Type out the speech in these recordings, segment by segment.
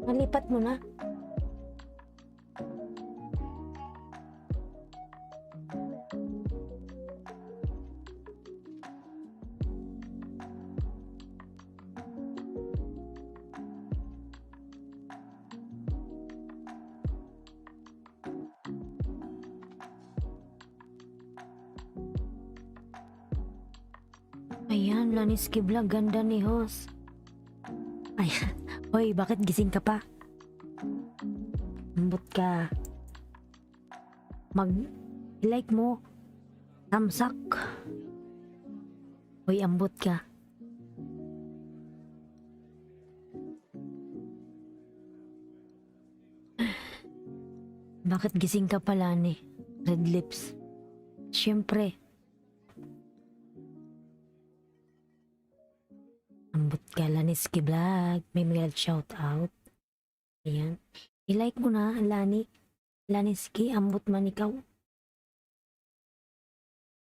Nalipat mo na. Ayan, Laniski Vlog, ganda ni host. Ayan. Hoy, bakit gising ka pa? Ambot ka. Mag-like mo. Tamsak. Hoy, ambot ka. Bakit gising ka pala ni? Red lips. Siyempre. Ambot ka, Laniski Vlog. May mga shout out. Ayan. I-like mo na, Laniski, ambot man ikaw.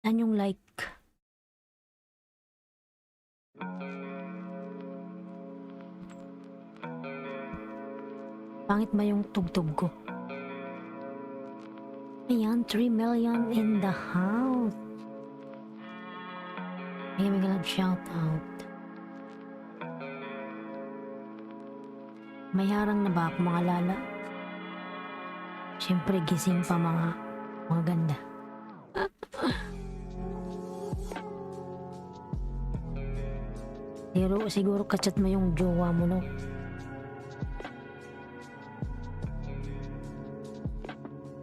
Saan yung like? Pangit ba yung tugtog ko? Ayan, 3 million in the house. May mga shout out. May harang na ba ako mga lala? Siyempre gising pa mga ganda. Pero siguro kachat mo yung jowa mo, no?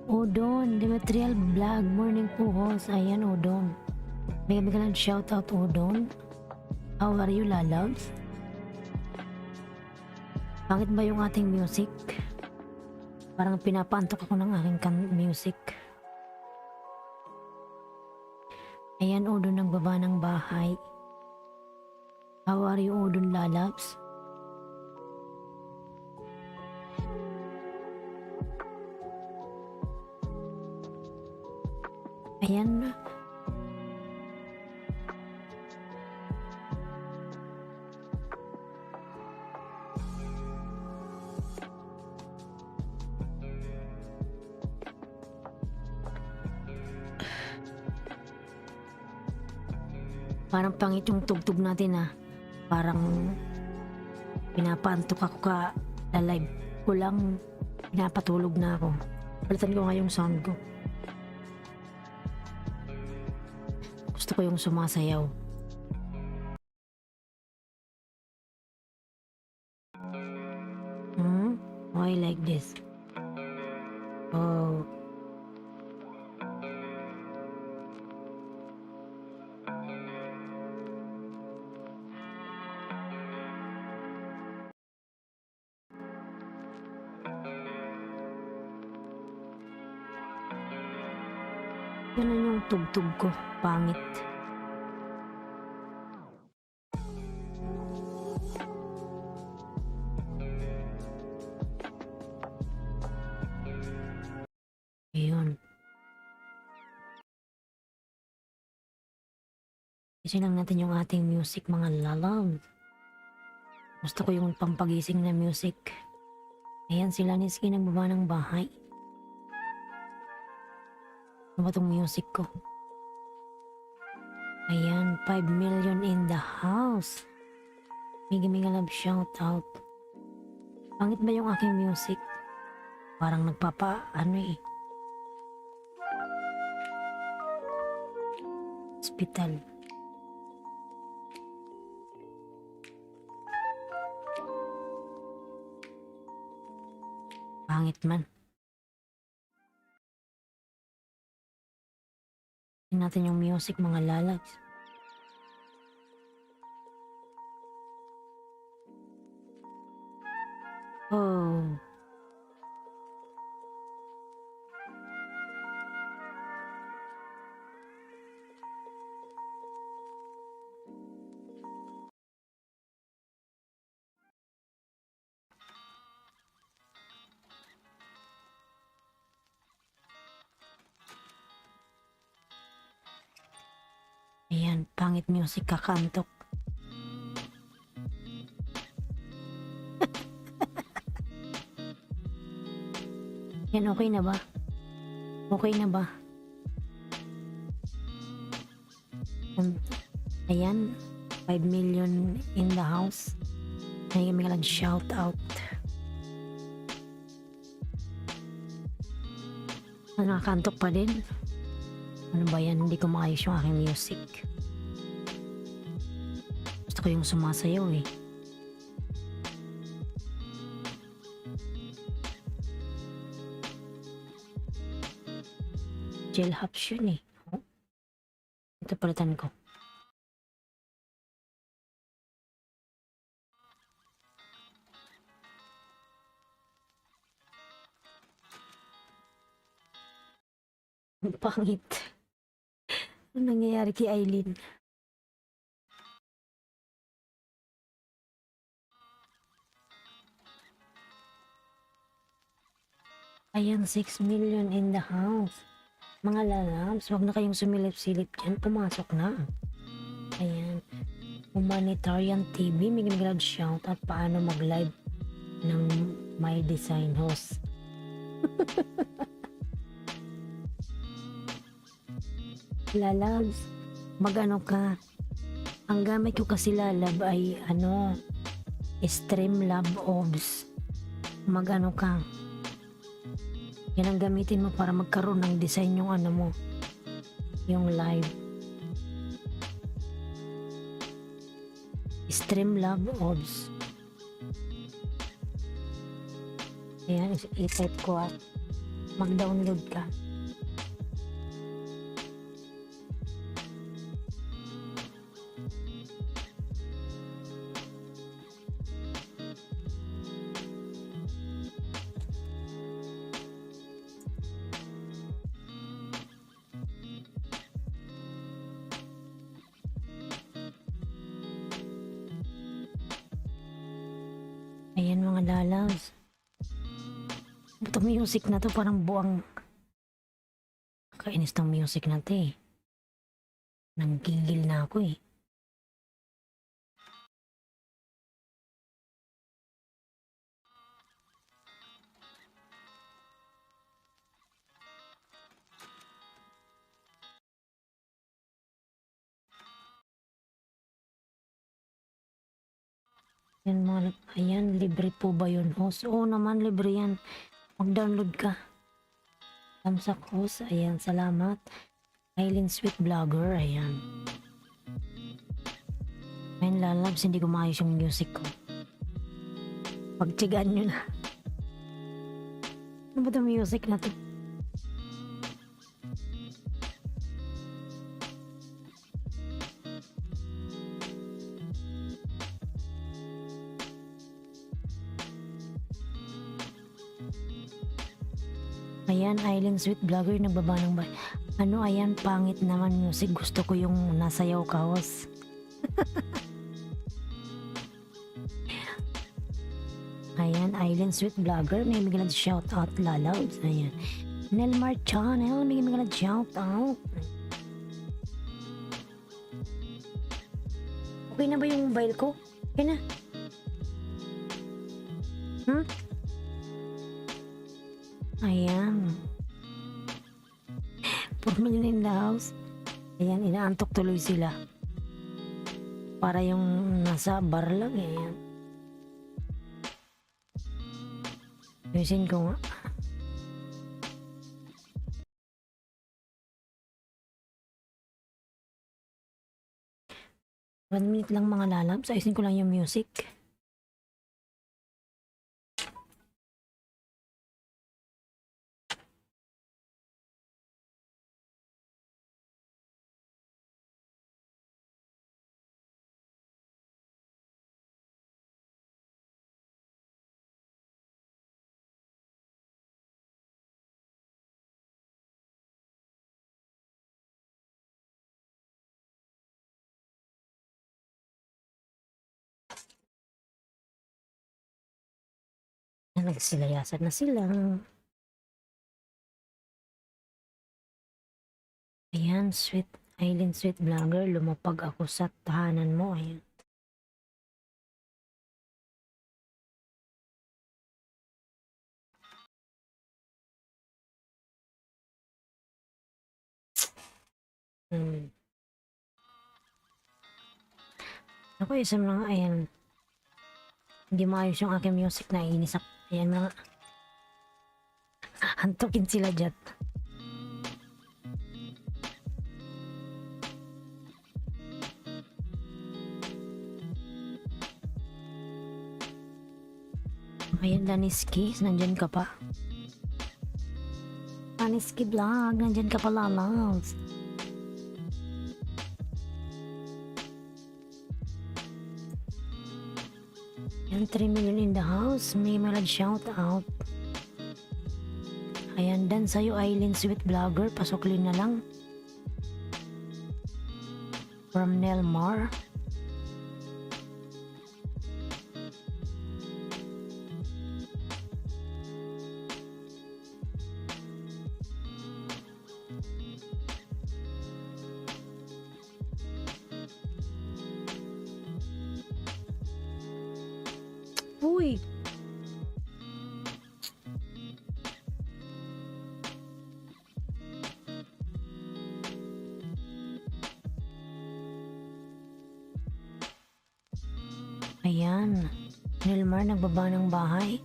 Odon, Demetrial Vlog, morning po host. Ayan, Odon. May biglang shout out, Odon. How are you, lalabs? Bakit ba yung ating music? Parang pinapaantok ako ng aking music. Ayan, Odon nagbaba ng bahay. How are you, Odon lalabs? Ayan. Parang pangit yung tugtog natin ah. Parang pinapaantok ako ka live ko lang, pinapatulog na ako. Palitan ko nga yung sound ko. Gusto ko yung sumasayaw. I like this. Oh. Yan yung tugtog ko. Pangit. Ayun. Kasi lang natin yung ating music, mga lalab. Gusto ko yung pampagising na music. Ayan, sila Niski nagbaba ng bahay. Ano ba tong music ko? Ayan, 5 million in the house. Mega love shout out. Pangit ba yung aking music? Parang hospital. Pangit man. Tingnan natin yung music, mga lalags. Oh. Ayan, pangit music, kakantok. Yan, okay na ba? Okay na ba? Ayan, 5 million in the house. Ay, kami lang shout out. Nakakantok pa din. Ano ba yan? Hindi ko maayos yung aking music. Gusto ko yung sumasayaw eh. Gel hops yun eh. Oh. Ito palitan ko. Ang pangit. Ano nangyayari kay Aileen? Ayan, 6 million in the house. Mga lalabs, wag na kayong sumilip-silip dyan. Pumasok na. Ayan. Humanitarian TV, may ginagad shout at paano mag-live ng My Design Host. Lalabs, mag-ano ka. Ang gamit ko kasi lalab ay Streamlab OBS. Mag-ano ka. Yan ang gamitin mo para magkaroon ng design yung mo. Yung live. Streamlab OBS. Ayan, i-type ko at mag-download ka. Ayan mga lalabs. Itong music na to parang buwang kainis tong music na to eh. Nanggigil na ako eh. Yan mga, ayan, libre po ba yun host? Oo naman, libre yan. Mag-download ka. Tamsak host, ayan, salamat. Aileen Sweet Vlogger, ayan. Ayan lalabs, hindi ko maayos yung music ko. Pagtigaan nyo na. Ano ba itong music na to? Ayan, Aileen Sweet Vlogger, nagbaba ng ba? Ayan, pangit naman music. Gusto ko yung nasayaw ka, host. Ayan, Aileen Sweet Vlogger, may mga shout out lalabs. Ayan. Nelmar Channel, may mga shout out. Okay na ba yung mobile ko? Okay na. Ayan. 4 million in the house. Ayan, inaantok tuloy sila. Para yung nasa bar lang eh. Ayan. Ayusin ko nga. One minute lang mga lalabs. Ayusin ko lang yung music. Nagsilayasan na sila. Ayan, Aileen Sweet Vlogger, lumapag ako sa tahanan mo. Ayan. Hmm. Ako isa mga ayan. Hindi maayos yung aking music, naiinis ako. Ayan mga hantukin sila dyan. Ayan, Daniski, nandyan ka pa. Daniski Vlog, nandyan ka pa, lalabs. Ayan, 3 million in the house. May malad shout out. Ayan, dan sa'yo, Eileen Sweet Vlogger. Pasuklin na lang. From Nelmar. Uy! Ayan. Nilmar nagbaba ng bahay.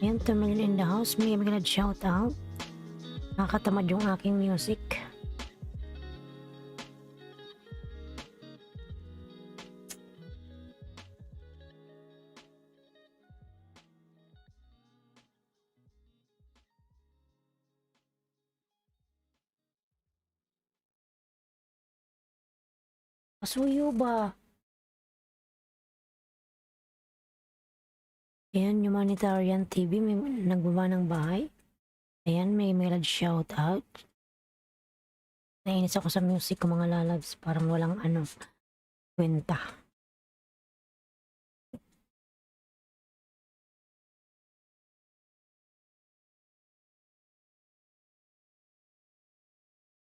Ayan, 2 million in the house. May mga shout out. Nakatamad yung aking music. Pasuyo ba? Ayan, Humanitarian TV, may nagbaba ng bahay. Ayan, may melod shout out. Nainis ako sa music ko, mga lalabs. Parang walang kwenta.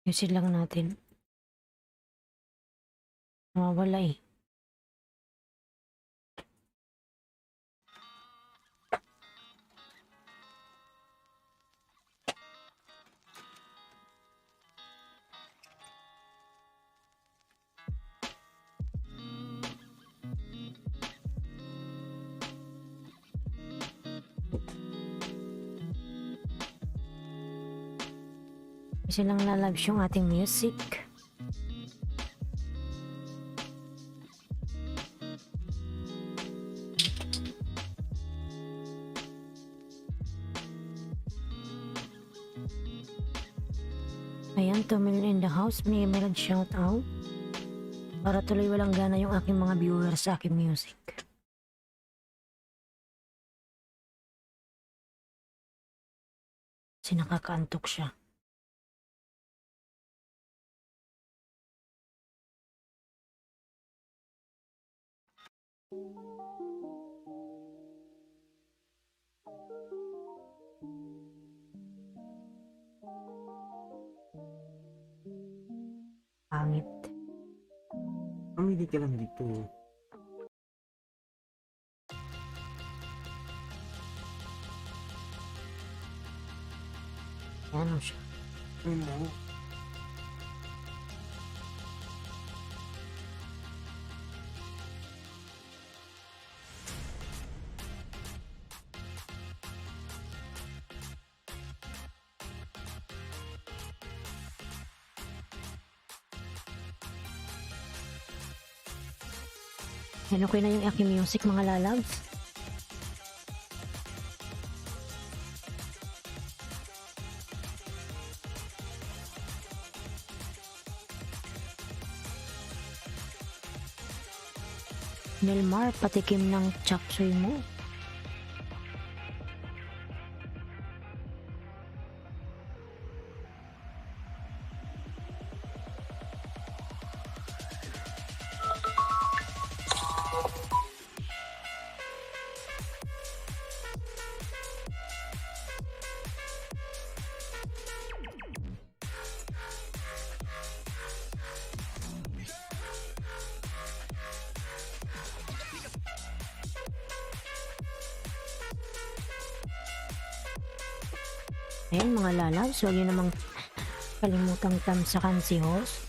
Yusin lang natin. Nawawala eh. Kasi lang lalabs yung ating music. Ayan, 2 million in the house. May melod shout out. Para tuloy walang gana yung aking mga viewers sa aking music. Kasi nakakaantok siya. Pangit. Mamili ka lang dito. Ano siya? Ano? Yan, okay na yung aking music, mga lalabs. Nelmar, patikim ng chapsuy mo. Ayan mga lalabs, huwag nyo namang kalimutang tamsakan si host.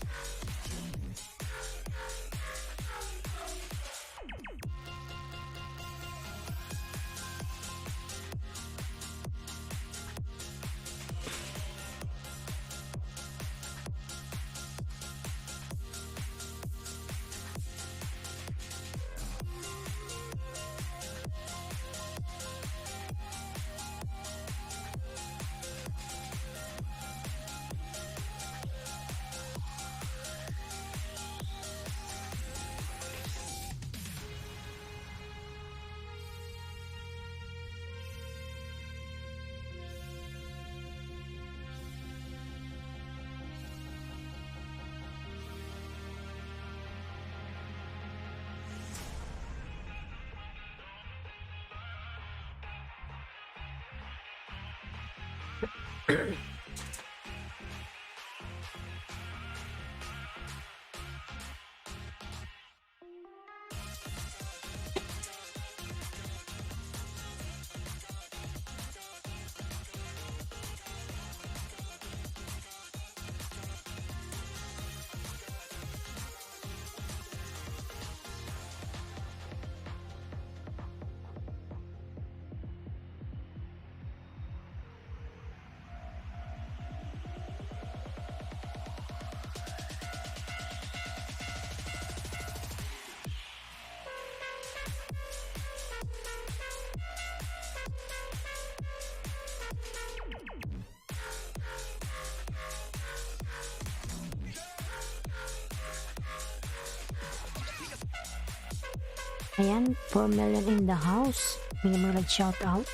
Ayan, 4 million in the house. May mga nag-shout out.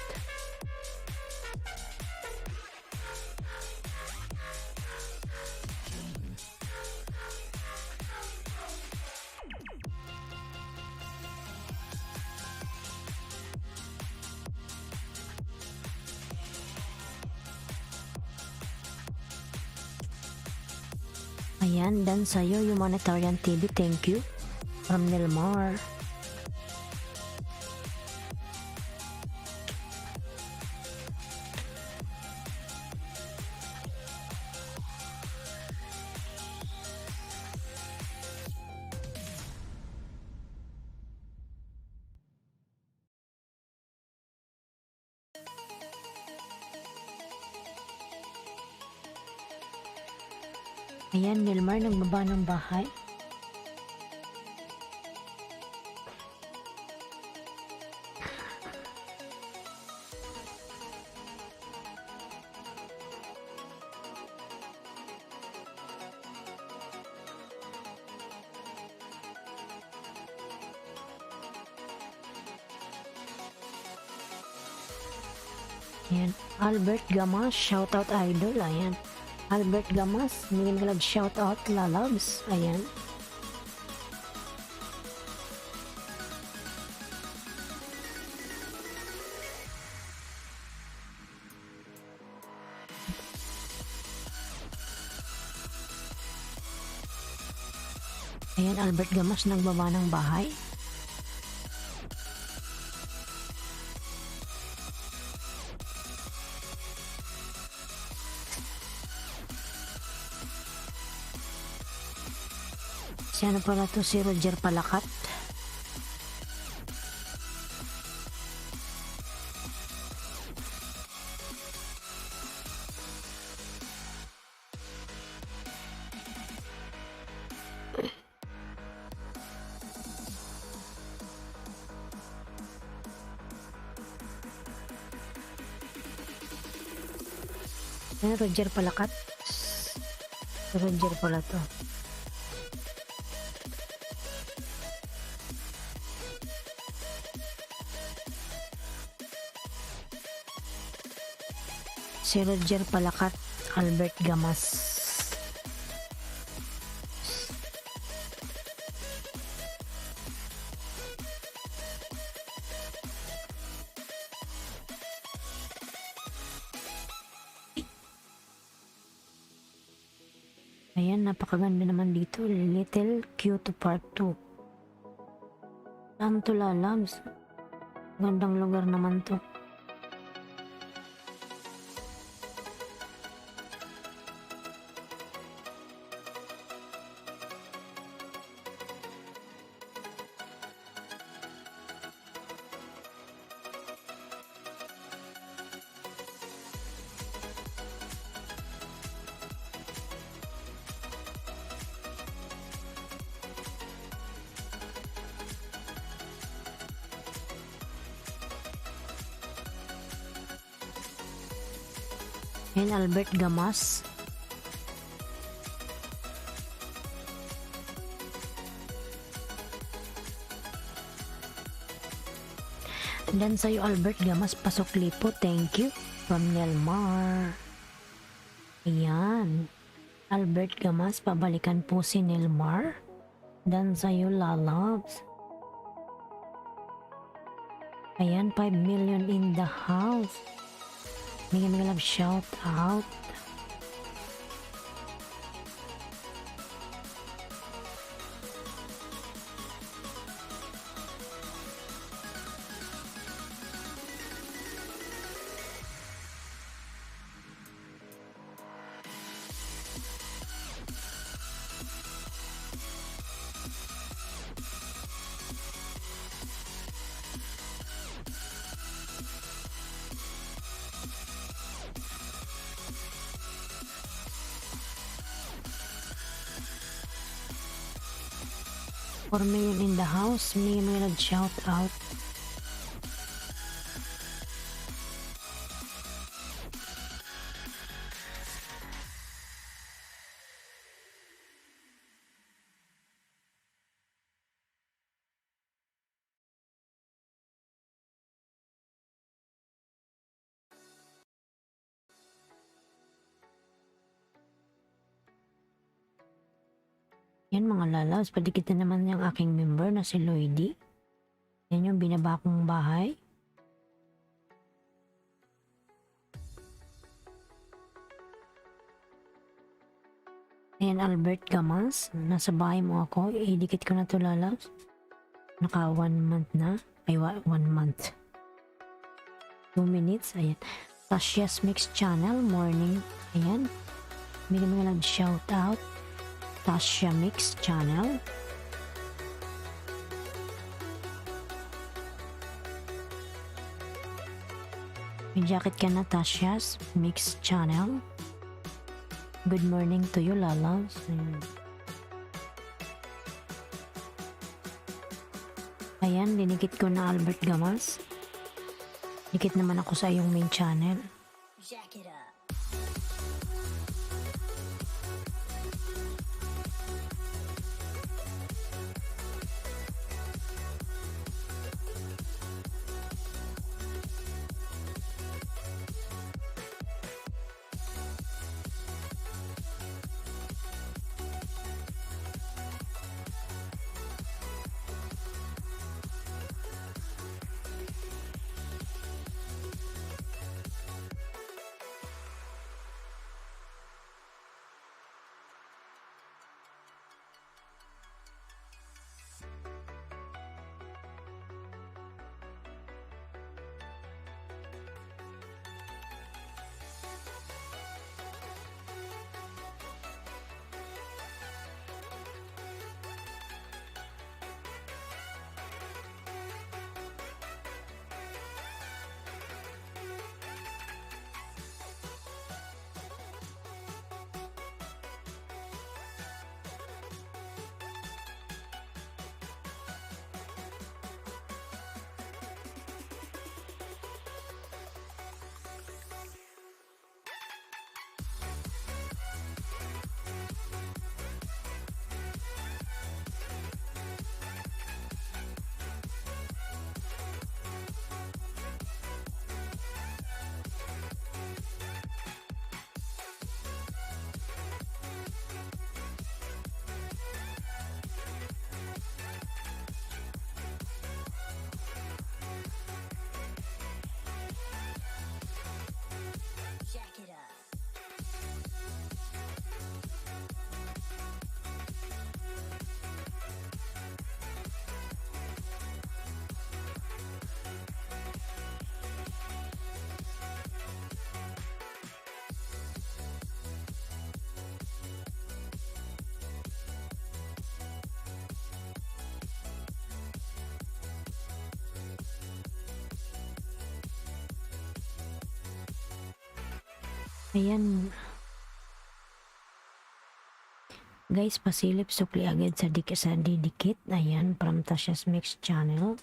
Ayan, dan sa'yo, Humanitarian TV, thank you. From Nilmar. Ayan, Nilmar, nagbaba ng bahay. Ayan, Albert Gamas, shoutout idol, ayan. Albert Gamas, hindi ka nag-shoutout, lalabs, ayan. Ayan, Albert Gamas, nagbaba ng bahay. Si ano pala to, si Roger Palakat. Ayan, Roger Palakat. Si Roger pala to. Si Roger Palakat, Albert Gamas. Ayan, napakaganda naman dito. Little Kyoto Part 2. Lam to lalabs. Gandang lugar naman to. And Albert Gamas. And then sa'yo Albert Gamas, pasok lipo. Thank you. From Nelmar. Ayan. Albert Gamas, pabalikan po si Nelmar. Dan sa'yo Lalabs. Ayan, 5 million in the house. Mga love, shout out. For million in the house, mga love, shout out. Yan mga lalabs, padikit na naman yung aking member na si Lloydie. Yan yung binaba kong bahay. Ayan Albert Gamas, nasa bahay mo ako, idikit ko na to lalabs. Naka 1 month na, ay 1 month. 2 minutes, ayan. Tasha's Mix Channel, morning, ayan. Bigyan mga shout out. Tasha Mix Channel. May jacket ka na, Tasha's Mix Channel. Good morning to you, lalabs. Ayan, dinikit ko na Albert Gamas. Dikit naman ako sa iyong main channel. Jack it up. Ayan. Guys, pasilip sukli agad sa didikit. Ayan, from Tasha's Mix Channel.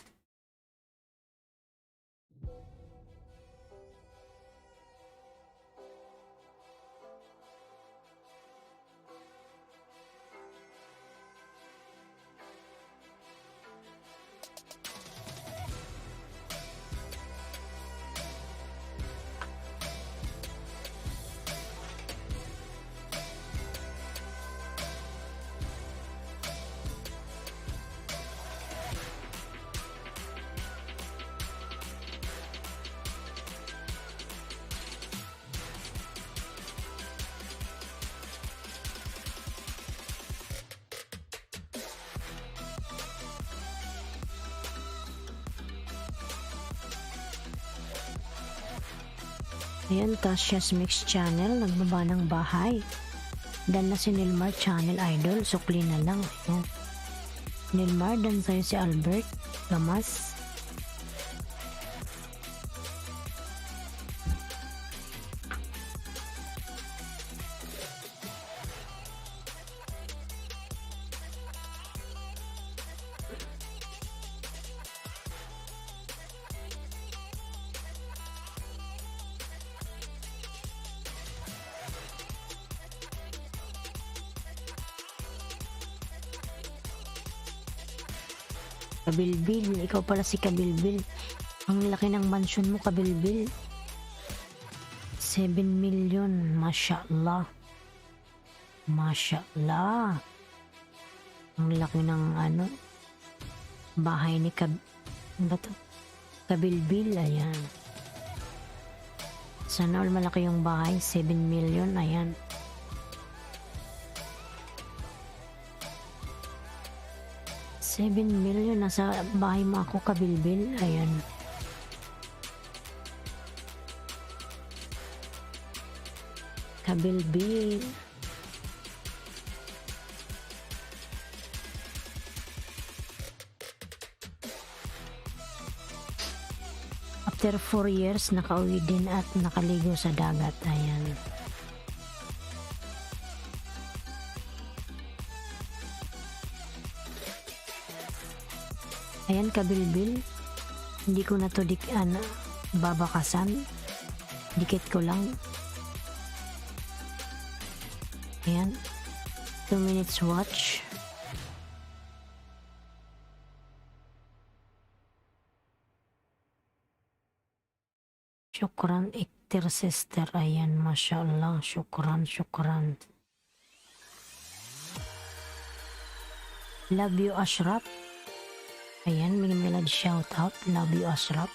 Ayan, Cassius Mix Channel, nagbaba ng bahay. Dan na si Nilmar Channel Idol, sukli na lang. Ayan. Nilmar, dan sa'yo si Albert Gamas. Kabilbil, ikaw pala si Kabilbil. Ang laki ng mansion mo, Kabilbil. 7 million, mashallah. Mashallah. Ang laki ng bahay ni Kabilbil, ayan. Sana all malaki yung bahay, 7 million, ayan. $7 million nasa bahay mo ako, Kabilbil. Ayan. Kabilbil. After 4 years, nakauwi din at nakaligo sa dagat. Ayan. Ayan, Kabilbil. Hindi ko na to babakasan. Dikit ko lang. Ayan. 2 minutes watch. Syukran, iktir sister. Ayan, mashallah. Syukran, syukran. Love you, Ashraf. Ayan, minimilad shout out. Love you, Ashraf.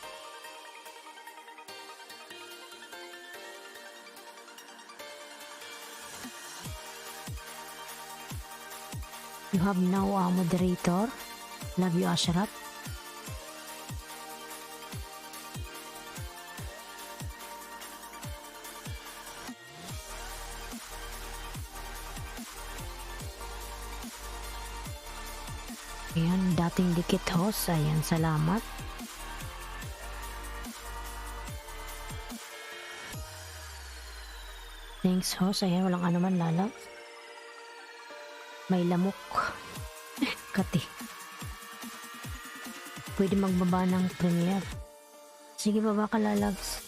You have now a moderator. Love you, Ashraf. Ayan, dating dikit host. Ayan, salamat. Thanks host. Ayan, walang anuman, lalag. May lamok. Kati. Pwede magbaba ng premiere. Sige, baba ka, lalags.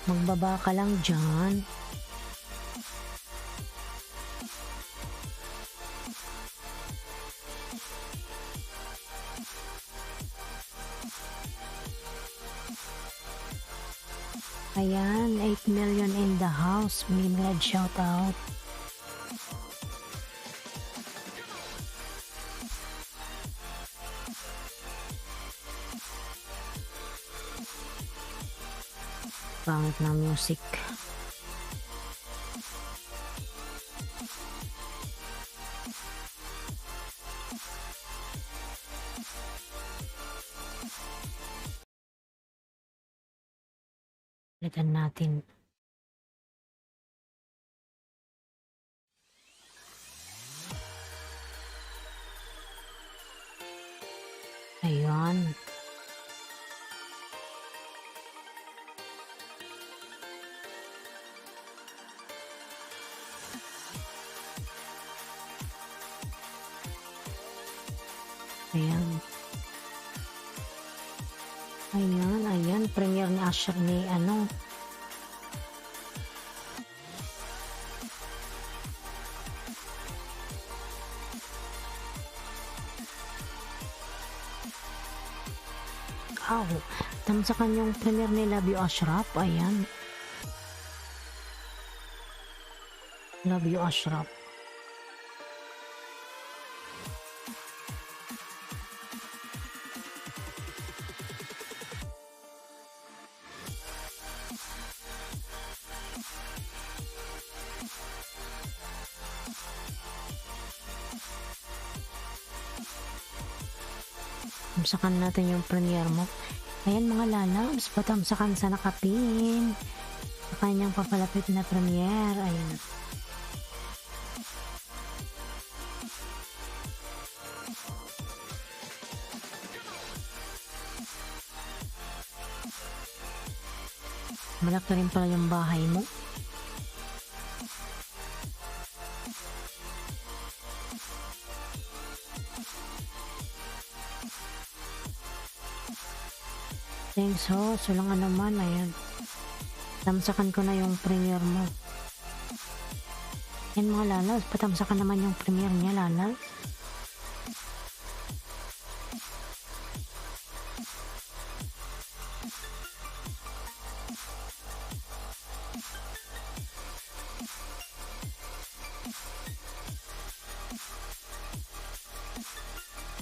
Magbaba ka lang dyan. Ayan, 8 million in the house. Minimilad shout out. Pangit na music. Litan natin. Ayan. Ayan. Ayan, premiere ni Asher ni sa kanyang premiere ni Love You Ashraf. Ayan. Love You Ashraf. Tamsakan natin yung premiere mo. Ayan mga lalabs, patamsakan sa nakapin. Sa kanyang papalapit na premiere. Ayan. Malaki rin pala yung bahay mo. Thanks ho, so lang naman, ayan. Tamsakan ko na yung premiere mo. Yan mga lalabs, patamsakan naman yung premiere niya lalabs.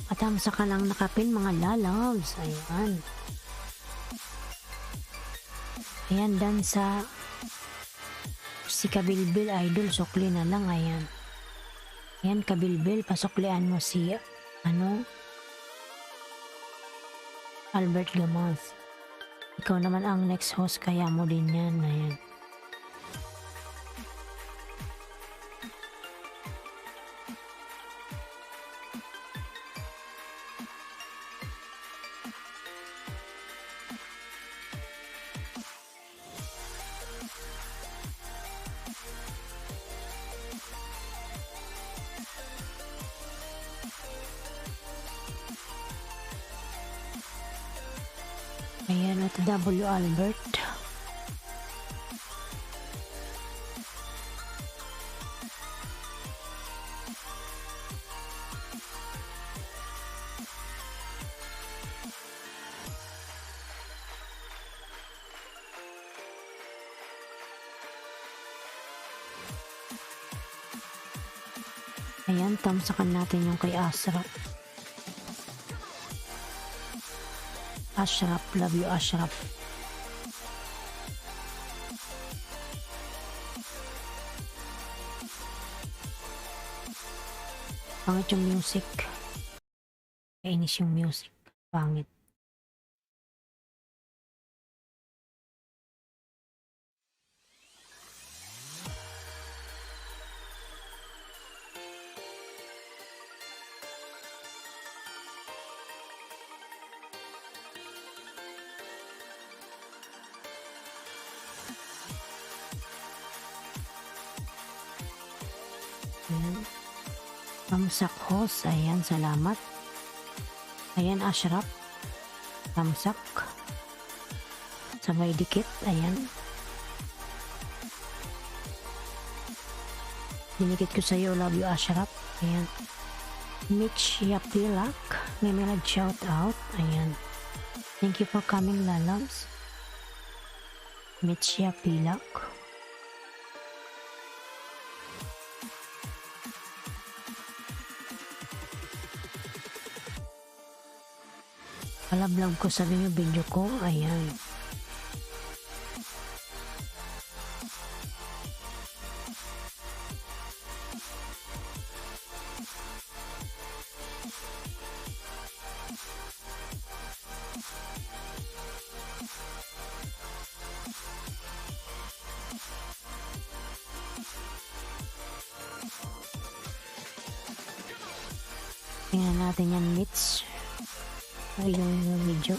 Patamsakan ang nakapin mga lalabs. Ayan. Ayan, dan sa si Kabilbil Idol, sukli na lang, ayan. Ayan, Kabilbil, pasuklian mo si, Albert Gamas. Ikaw naman ang next host, kaya mo din yan, ayan. Ayan, at W. Albert. Ayan, tamsakan natin yung kay Asra. Ashraf, love you Ashraf. Pangit yung music. Kainis yung music. Pangit. Ayan. Tamsak host. Ayan, salamat. Ayan, Ashraf. Tamsak. Sabay dikit. Ayan. Dinikit ko sa'yo. Love you, Ashraf. Ayan. Mitch Yapilak. May mga shout out. Ayan. Thank you for coming, lalabs. Mitch Yapilak. Pala-vlog ko, sabi niyo video ko. Ayan. Tingnan natin yan, Mitch. Yung video.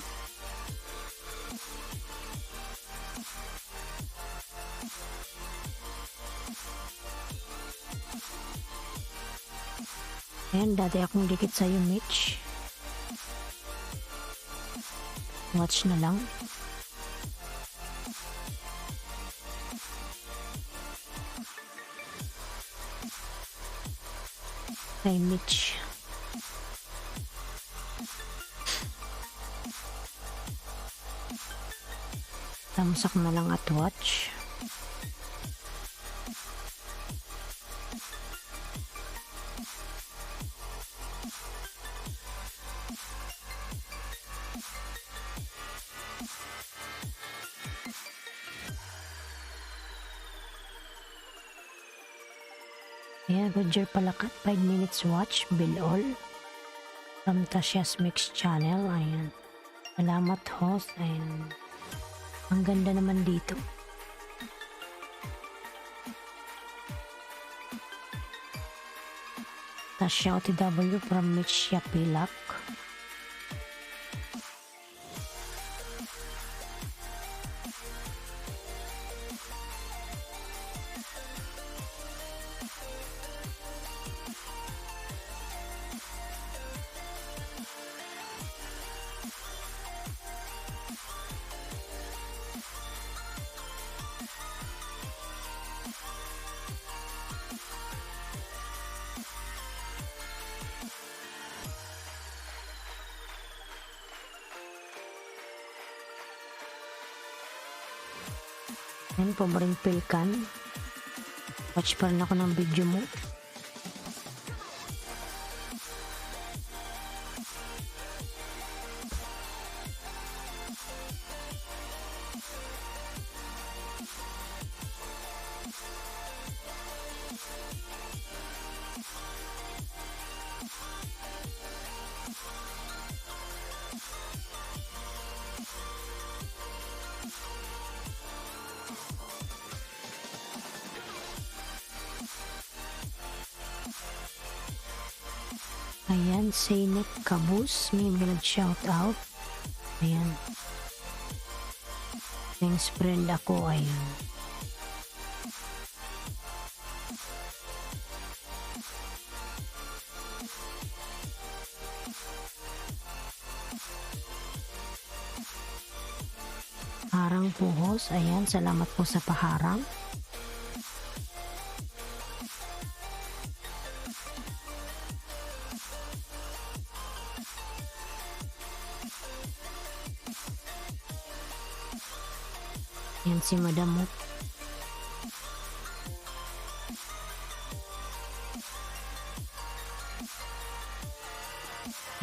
Ayan, dati akong dikit sa'yo, Mitch. Watch na lang. Kay Mitch. Tamsak na lang at watch. Ayan, Roger Palakat, 5 minutes watch, Bill All. From Tasha's Mix Channel, ayan. Salamat host. Ayan. Ang ganda naman dito. Tasya OTW from Mitch Yapilak. Yan, paboring pilkan. Watch pa rin ako ng video mo. Ayan, Saynek Kabus, may nag-shout out. Ayan. Thanks friend ako, ayan. Harang Puhos, ayan, salamat po sa paharang. Yan si Madam mo.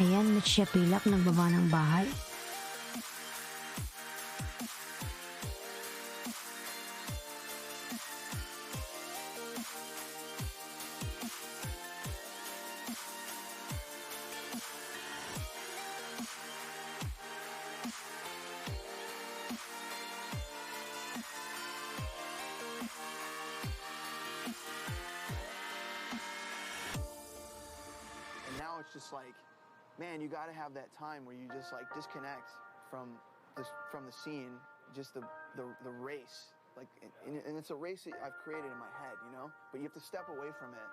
Ayan, Mitch Yapilak, nagbaba ng bahay. Now it's just like, man, you got to have that time where you just like disconnect from the scene, just the race, like, and it's a race that I've created in my head, you know, but you have to step away from it.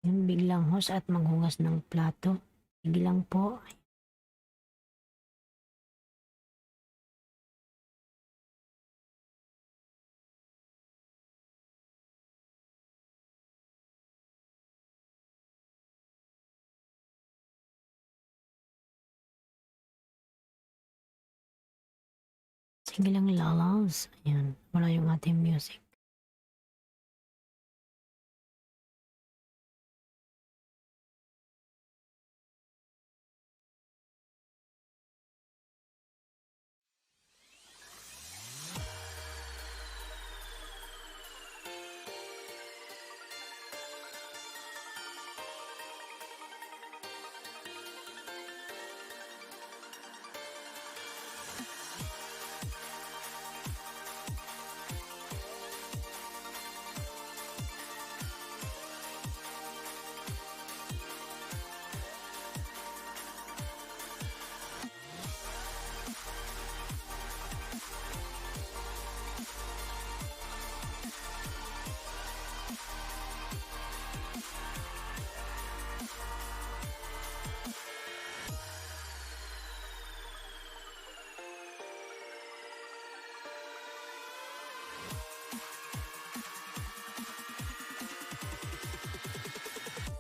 Yan, biglang host at maghugas ng plato. Sige lang po. Sige lang lalabs. Ayan, wala yung ating music.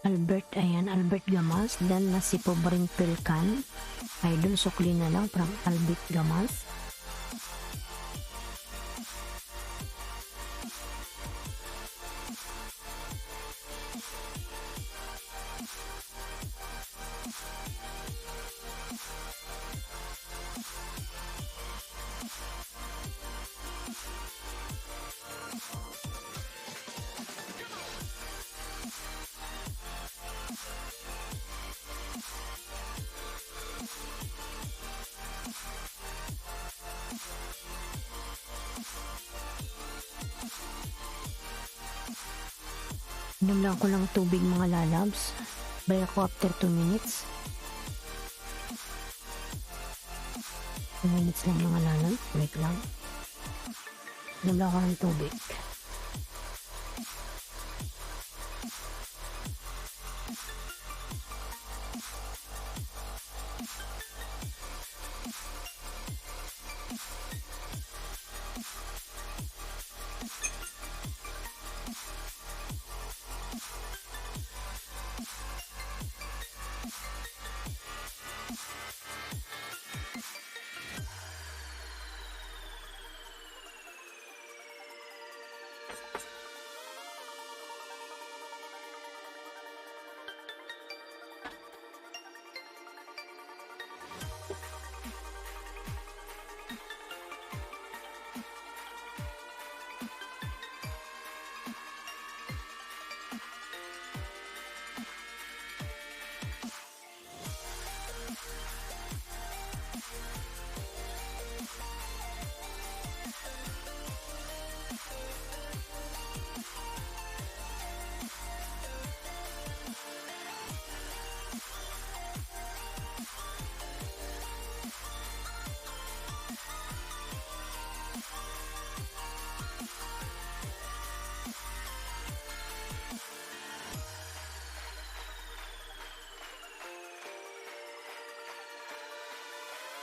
Albert, ayan, Albert Gamas. Dan na si Pobring Pilkan. Idol, sukli na lang from Albert Gamas. Inom lang ko ng tubig mga lalabs. Balik ako after 2 minutes. 2 minutes lang mga lalabs. Wait lang. Inom lang ako ng tubig.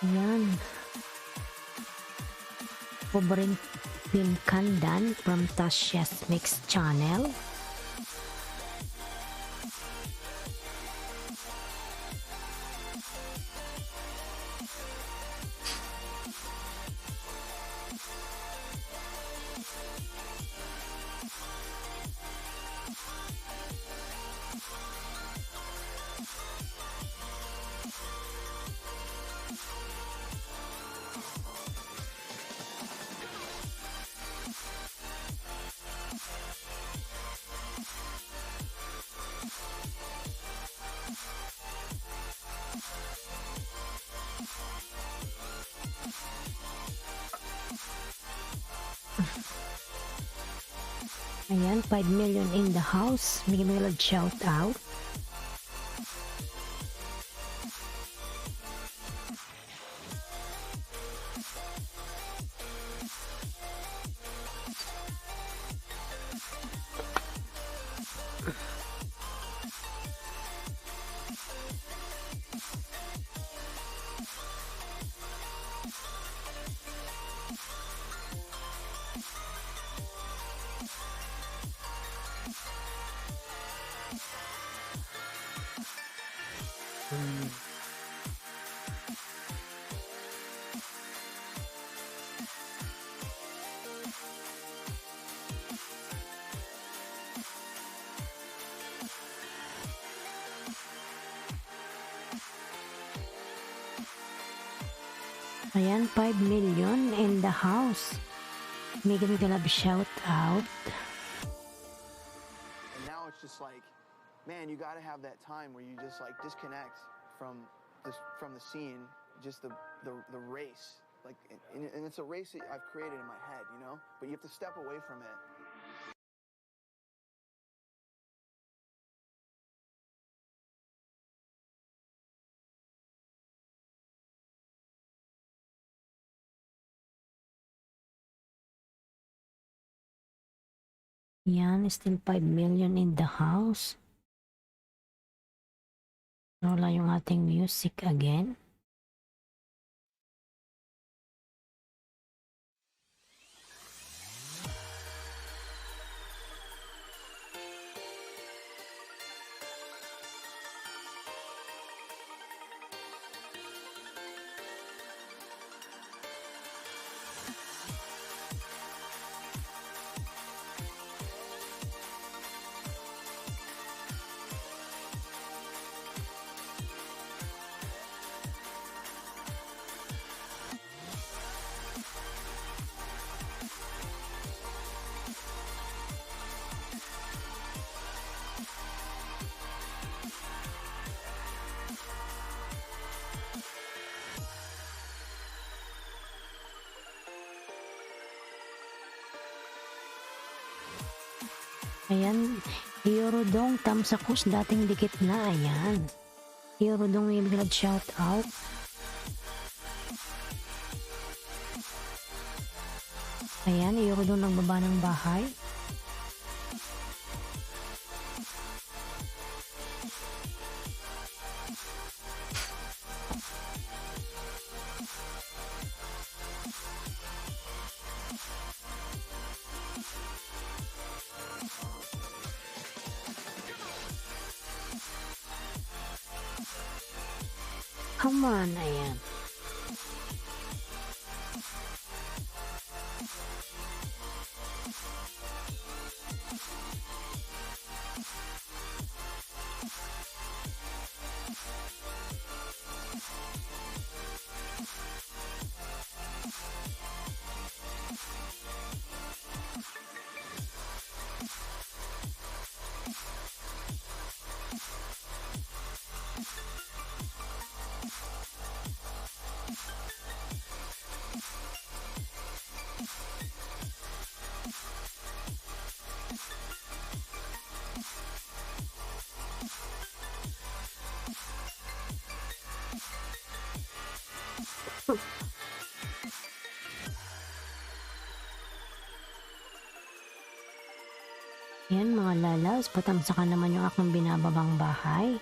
Ayan. Pobreng Pinkandan from Tasha's Mix Channel. Ayan, 5 million in the house. Bigyan mo shout out. Ayan, 5 million in the house. Mega love shout out. And now it's just like, man, you got to have that time where you just like disconnect from the scene, just the race. Like, and it's a race that I've created in my head, you know. But you have to step away from it. Yan, still 5 million in the house. Wala yung ating music again. Ayan, Eurodong Tamsakus dating dikit na, ayan. Eurodong may biglag shout out. Ayan, Eurodong nagbaba ng bahay. Come on, ayan. Yan mga lalas, patamsakan naman yung aking binababang bahay.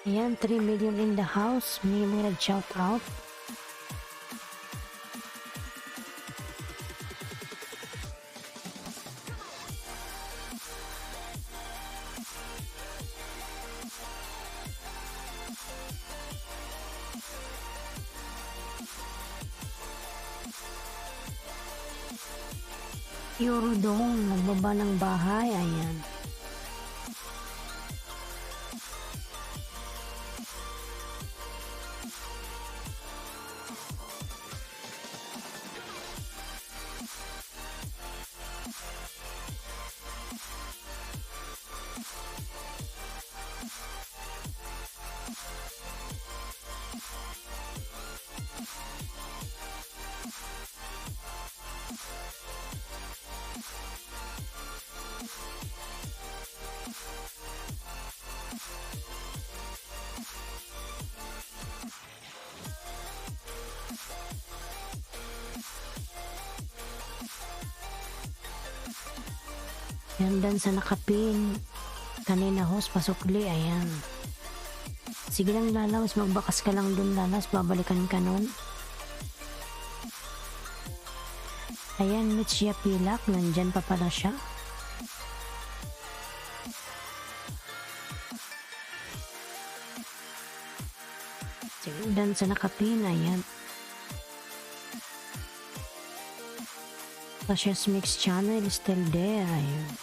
Ayan, 3 million in the house. May nag-shout out. Eurodong, nagbaba ng bahay. Ayan. Yan dan sa nakapin. Kanina host, pasukli. Ayan. Sige lang lalas, magbakas ka lang dun lalas. Babalikan ka nun. Ayan, Mitchia Pilak. Nandyan pa pala siya. Sige dan sa nakapin. Ayan. Tasha's Mix Channel is still there. Ayan.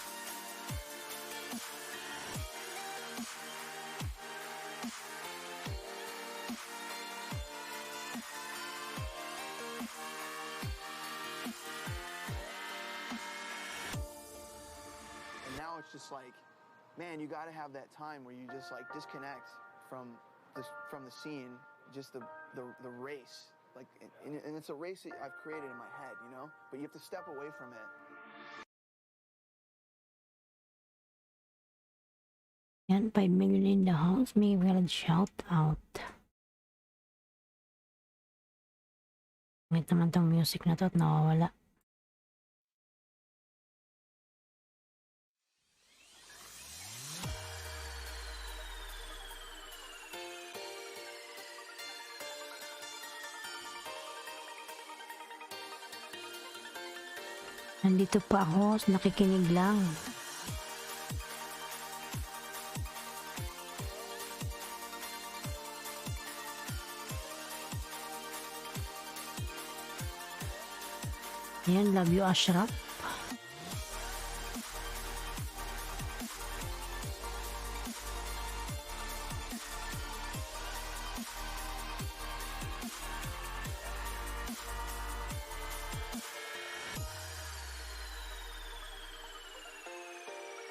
Now it's just like, man, you got to have that time where you just like disconnect from the scene, just the race. Like, and it's a race that I've created in my head, you know? But you have to step away from it. Yan, 5 million in the house. May will shout out. Ngit naman tong music na to at nawawala. Nandito pa ako, nakikinig lang. Ayan, love you Ashraf.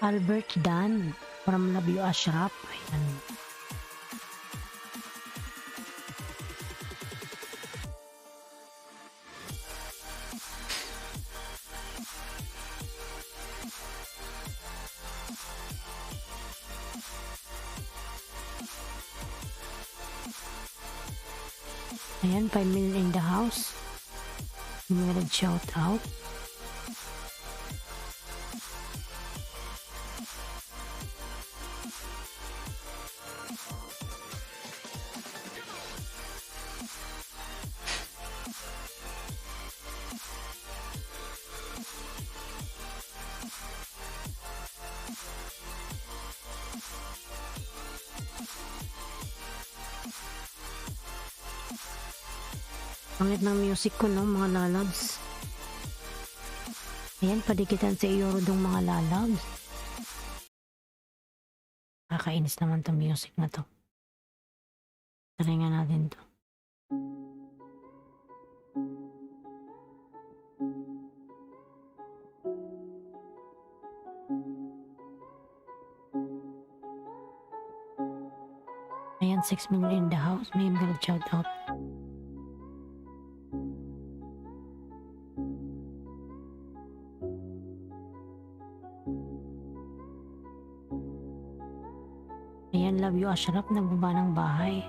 Albert Dan from Love You Ashraf. Ayan. Ayan, 5 million in the house. I'm gonna shout out. Pangit ng music ko, no, mga lalabs. Ayan, padikitan sa iyo dong mga lalabs. Kakainis naman tong music na to. Try nga natin to. Ayan, 6 million in the house. May gonna shout out. Ayan, love you Ashraf, nagbaba ng bahay.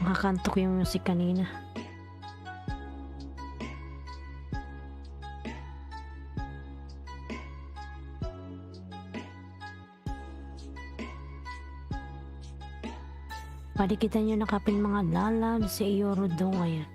Makakantok yung music kanina. Padikitan nyo nakapin mga lalab sa iyo dong. Ayan.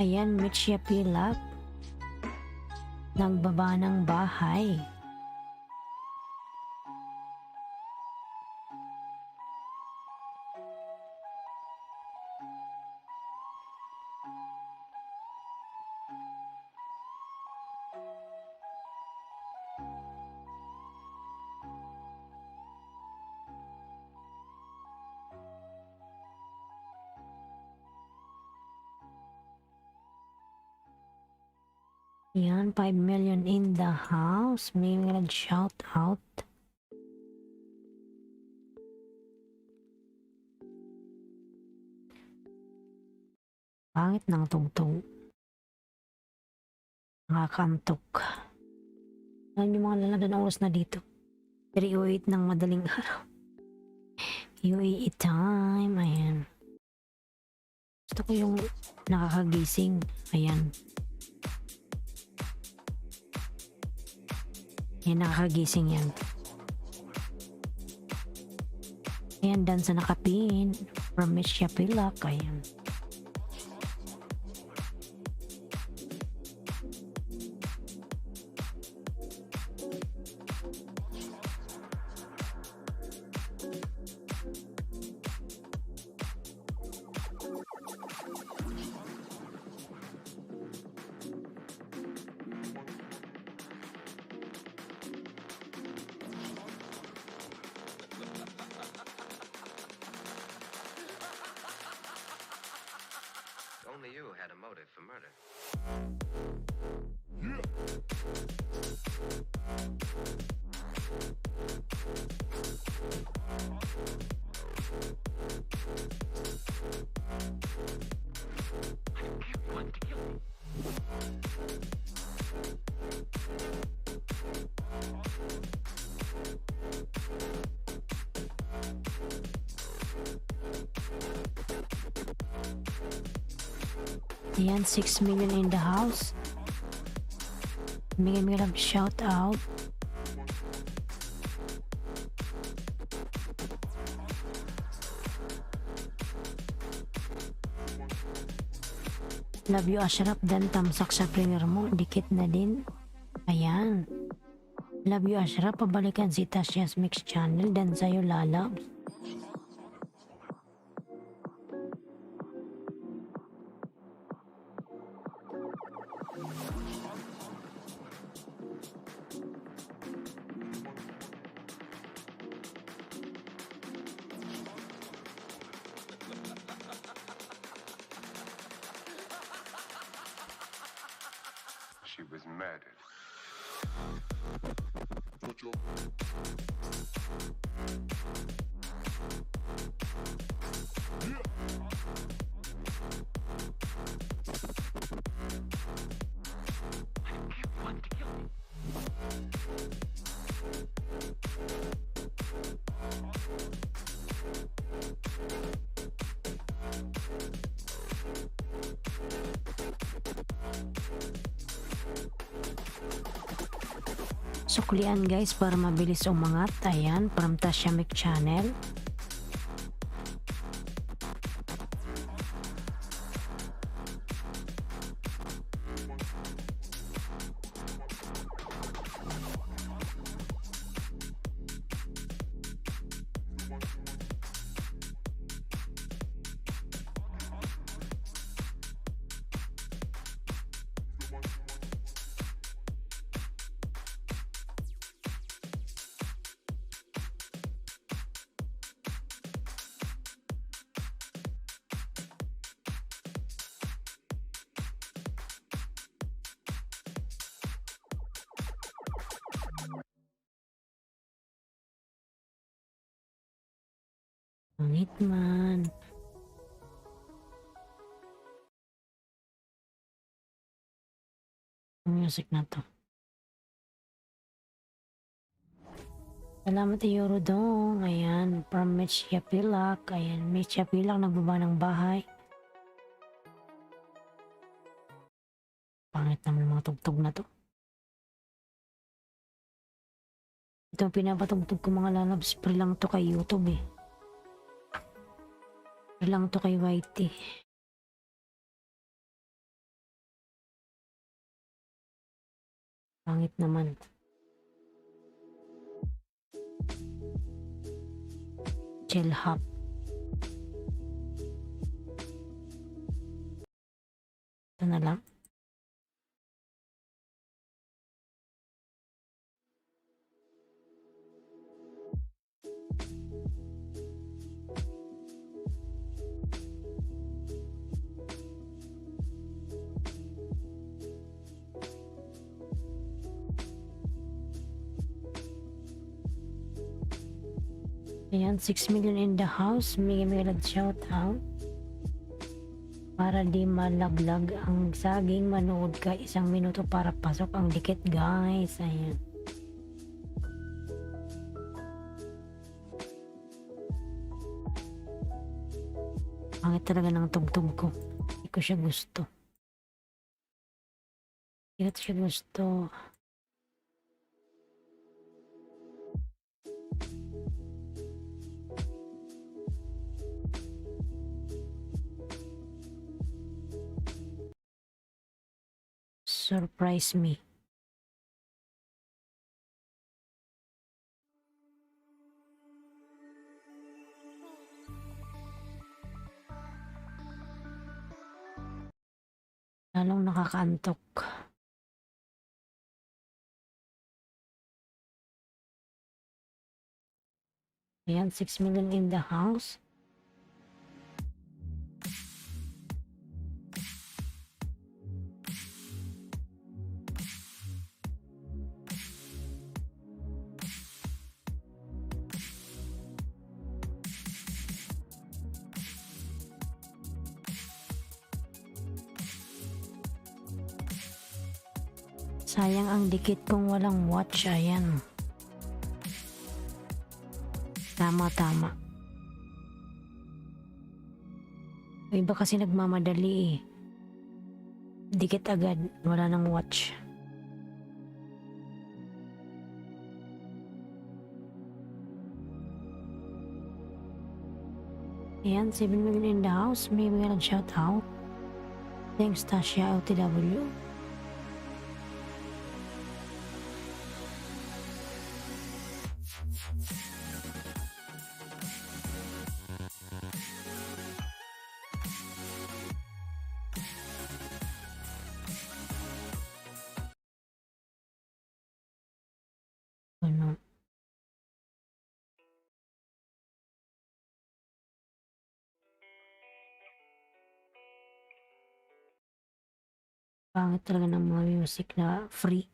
Ayan, Mitchia Pilap. Nagbaba ng bahay. Yan, 5 million in the house. May mga shout out. Pangit ng tugtog. Nakakantok. Alam niyo mga lalagyan ng oras na dito. 3:08 ng madaling araw. UAE time. Ayan. Gusto ko yung nakakagising. Ayan. Yan, nakakagising yan. Ayan, dan sa nakapin. From Mitchia Pilak. Ayan. Ayan, 6 million in the house. Bigay lang shout out. Love you Ashraf, dan tamsak sa premier mo, dikit na din. Ayan. Love you Ashraf, pabalikan si Tasha's Mix Channel dan sa'yo lalabs. She was murdered. Suklian guys para mabilis umangat. Ayan, from Tasha Mix Channel. Pangit man. Music na to. Salamat Yoro Dong. Ayan, from Mitch Yapilak. Ayan, Mitch Yapilak nagbaba ng bahay. Pangit naman mga tugtog na to. Ito ang pinapatugtog ko mga lalabs. Pre lang to kay YouTube eh. Pre lang to kay YT. Pangit naman. Chill hop. Ito na lang. Ayan, 6 million in the house. May shout out. Para di malaglag ang saging, manood ka 1 minuto para pasok ang dikit guys. Ayan. Pangit talaga ng tugtog ko. Hindi ko siya gusto. Hindi ko siya gusto. Surprise me. Lalong nakakaantok. Ayan, 6 million in the house. Sayang ang dikit kung walang watch. Ayan. Tama. Iba kasi nagmamadali eh. dikit agad, wala nang watch. Ayan, 7 million in the house. May mga nag-shout out. Thanks, Tasha LTW. Ano? Pangit talaga ng mga music na free.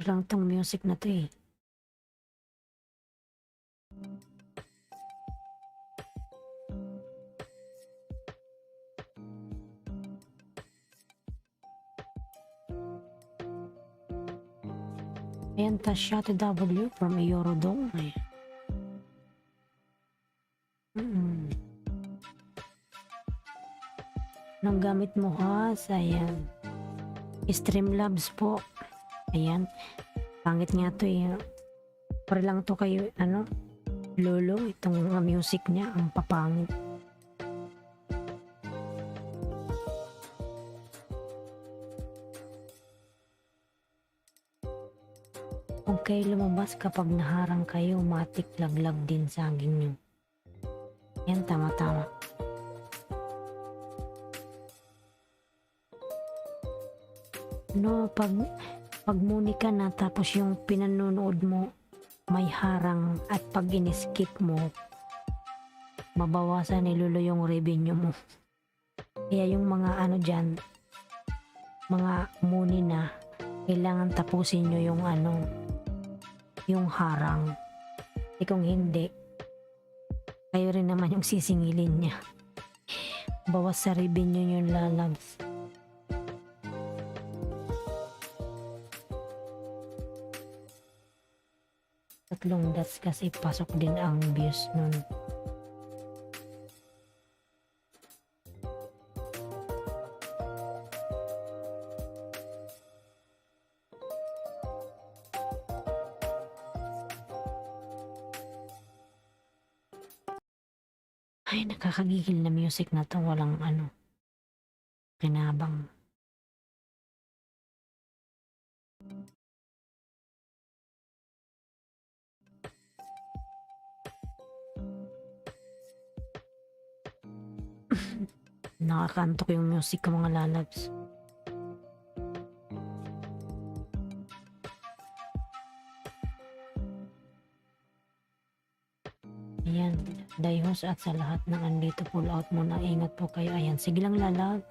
Lang tong music na to eh. Ayan, Tasha TW from Yorodong. Ayan. Anong gamit mo, Has? Ayan. Streamlabs po. Ayan. Pangit nga to eh. Para lang to kay, Lolo. Itong mga music niya. Ang papangit. Huwag kayo lumabas kapag naharang kayo, matik laglag din saging nyo. Yan, tama-tama. No, pag muni ka na tapos yung pinanonood mo may harang at pag in-skip mo, mabawasan ni Lolo yung revenue mo. Kaya yung mga dyan, mga muni na, kailangan tapusin nyo yung yung harang. E kung hindi, kayo rin naman yung sisingilin niya. Bawas sa revenue yung lalabs. Tatlong dots kasi pasok din ang views nun. Ay, nakakagigil na music na to. Walang kinabang. Nakakantok yung music ko, mga lalabs. Ayan, dayhos at sa lahat ng andito, pull out muna. Ingat po kayo. Ayan, sige lang lalab.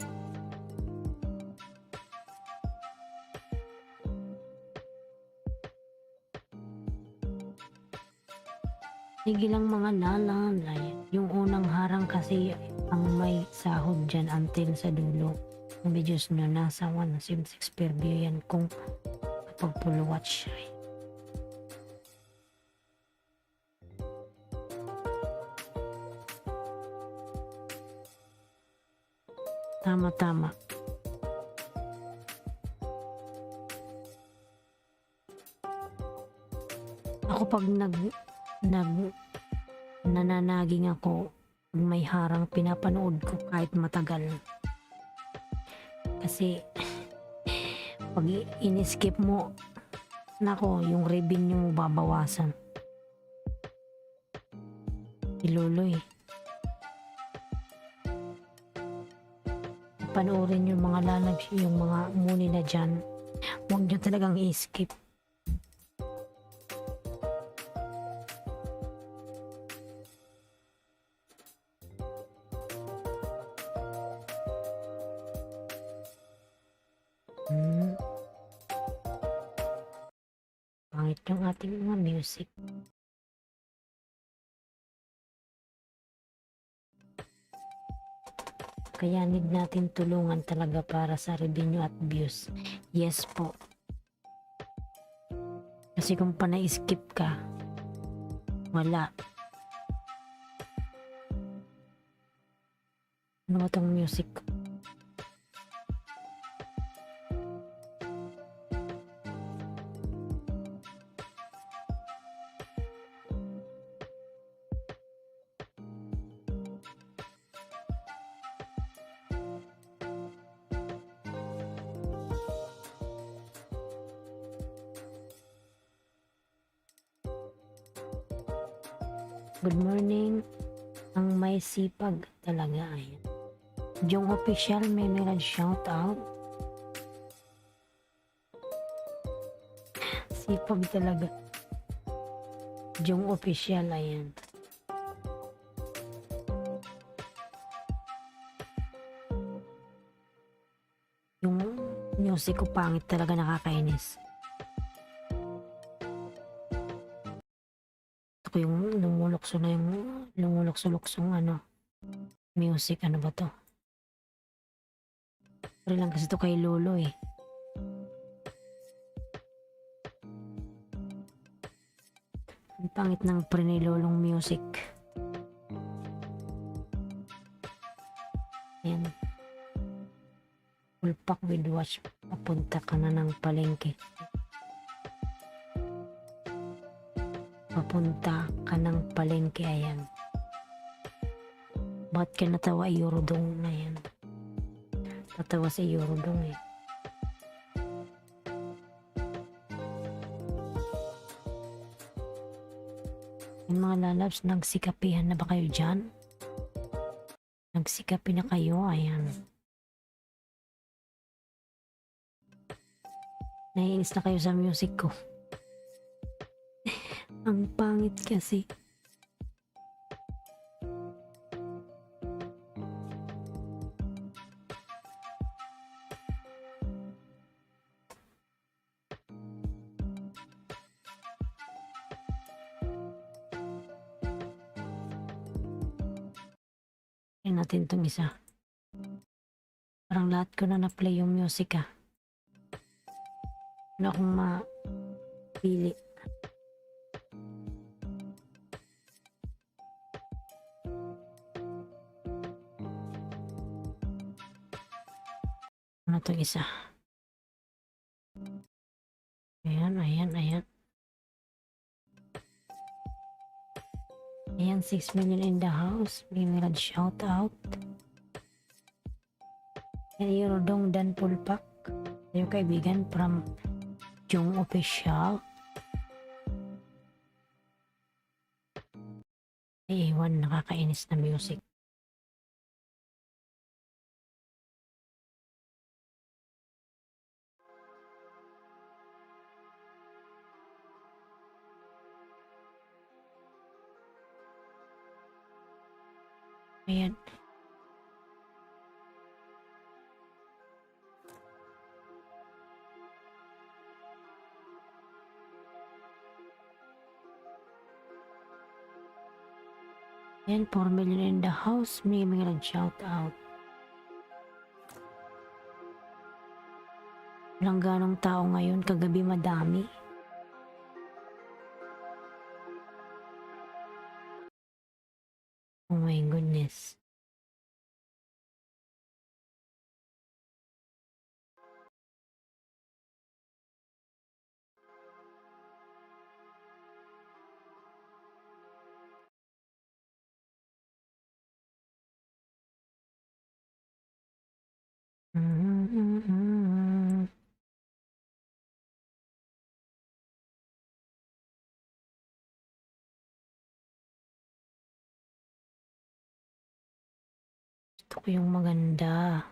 Sige lang mga lalab. Ayan, yung unang harang kasi ang may sahod dyan until sa dulo. Ang videos nyo nasa 176 per view yan kung kapag full watch. Tama-tama. Ako pag nananaging ako, may harang, pinapanood ko kahit matagal. Kasi pag in-skip mo, nako, yung revenue mo babawasan. Iluloy. Panoorin yung mga lalabs, yung mga muni na dyan. Huwag nyo talagang i-skip. Pangit yung ating mga music. Kaya need natin tulungan talaga para sa revenue at views. Yes po. Kasi kung pana-skip ka, wala. Ano ba tong music? Good morning. Ang may sipag talaga. Ayan. Yung official may shout out. Sipag talaga. Yung official, ayan. Yung music ko pangit talaga, nakakainis. Ito ko yung lumulokso-luksong music, ano ba to? Pero lang kasi ito kay Lolo eh. Ang pangit ng pre ni Lolong music. Ayan. Full pack with watch. Papunta ka na ng palengke. Papunta ka ng palengke, ayan. Bakit ka natawa, Eurodong na yan? Natawa si Eurodong eh. Yung mga lalabs, nagsikapihan na ba kayo dyan? Nagsikapi na kayo, ayan. Naiinis na kayo sa music ko. Ang pangit kasi. Kaya natin itong isa. Parang lahat ko na na-play yung music ah. Wala akong mapili. Ano itong isa? Ayan, ayan, ayan. Ayan, 6 million in the house. Bigyan nila shout out. Ayan, Eurodong Dan Pulpak. Yung kaibigan from Jong Official. Ay, ewan, nakakainis na music. Ayan. Ayan, 4 million in the house. May shout out. Walang ganong tao ngayon. Kagabi madami. Oh my goodness. Gusto ko yung maganda.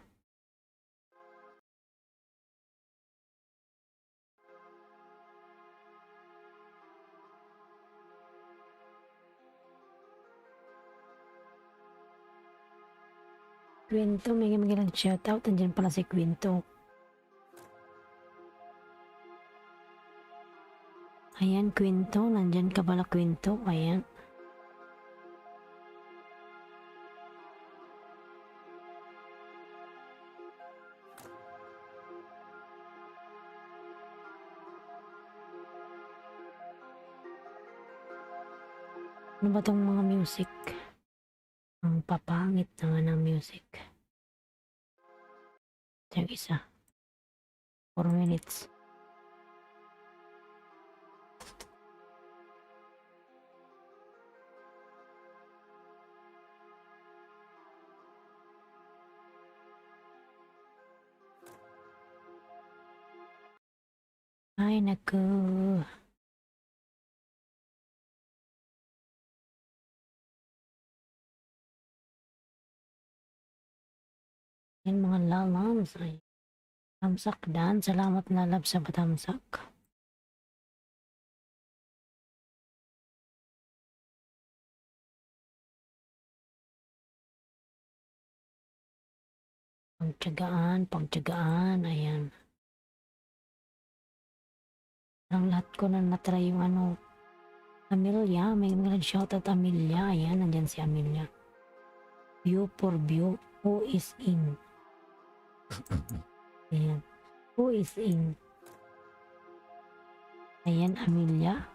Kwento, may shout out. Nandiyan pala si Kwento. Ayan, Kwento. Nandyan ka pala, Kwento. Ayan. Ano ba tong mga music? Ang papangit naman ng music. Ito yung isa. 4 minutes. Ay, naku. Yan mga lalams. Ay, tamsak dan. Salamat lalab sa patamsak. Pagtyagaan. Ayan. Ang lahat ko na natry yung Amelia. May mga shoutout Amelia. Ayan, nandyan si Amelia. View for view. Who is in? Ayan. Who is in? Ayan, Amelia.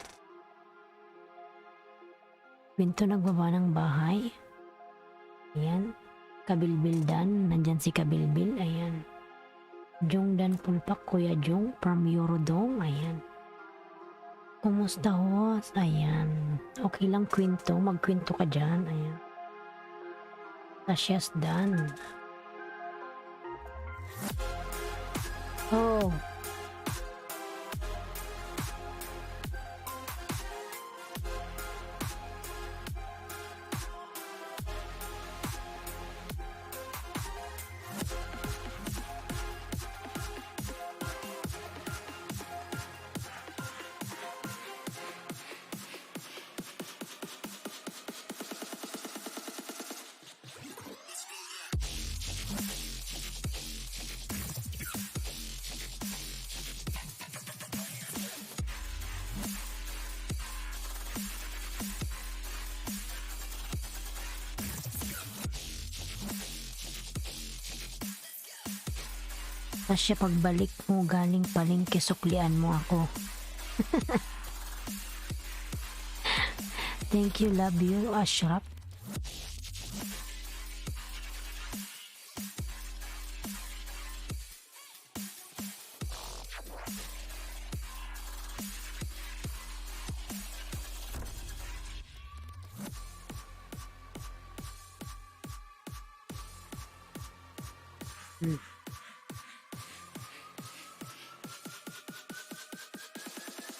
Pinto nagbaba ng bahay. Ayan. Kabilbildan. Nandyan si Kabilbil. Ayan. Jongdan Pulpak, Kuya Jong from Eurodong. Ayan. Kumusta host? Ayan. Okay lang kwento. Magkwento ka dyan. Ayan. Tasyas Dan. Oh. Tasya, pagbalik mo galing palengke, suklian mo ako. Thank you, love you, Ashraf.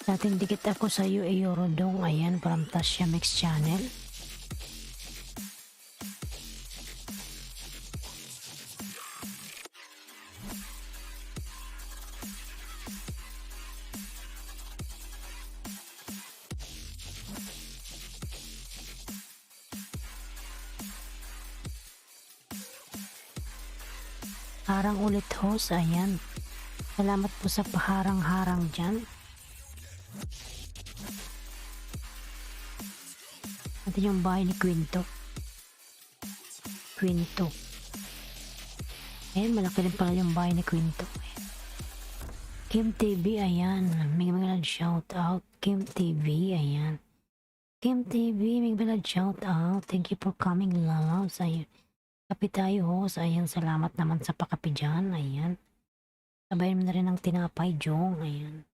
Dating dikit ako sa iyo, Eurodong. Ayan, from Tasya Mix Channel. Harang ulit host. Ayan. Salamat po sa paharang-harang dyan. Ito yung bahay ni Quinto. Ayan, malaki rin pala yung bahay ni Quinto. Kim TV, ayan. May mga shout out. Kim TV, ayan. Kim TV, may mga shout out. Thank you for coming, loves. Ayan. Kapi tayo, host. Ayan, salamat naman sa pakapi dyan. Ayan. Sabayan mo na rin ang tinapay, Jong. Ayan.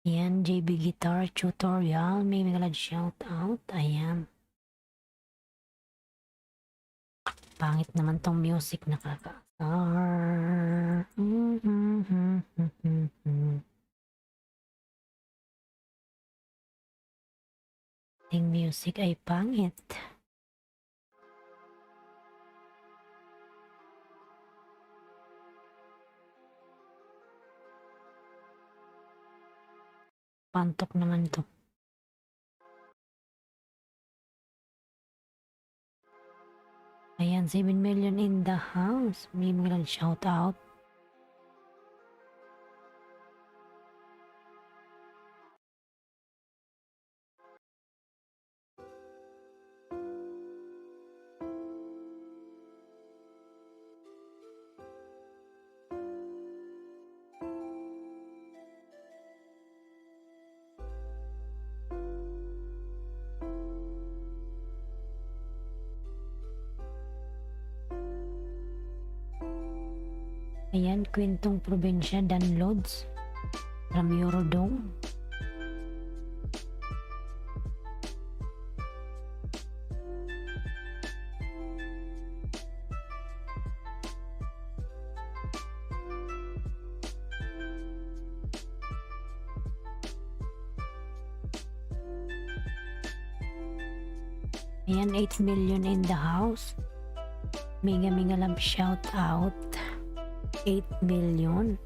Ayan, JB Guitar Tutorial. May mga shout out. Ayan. Pangit naman tong music, nakaka-star. Ting music ay pangit. Pantok naman to. Ayan, 7 million in the house. May mga shout out. Ayan, Kwentong Probinsya, downloads from Eurodome. Ayan, 8 million in the house. Mega mega love shout out. 8 million.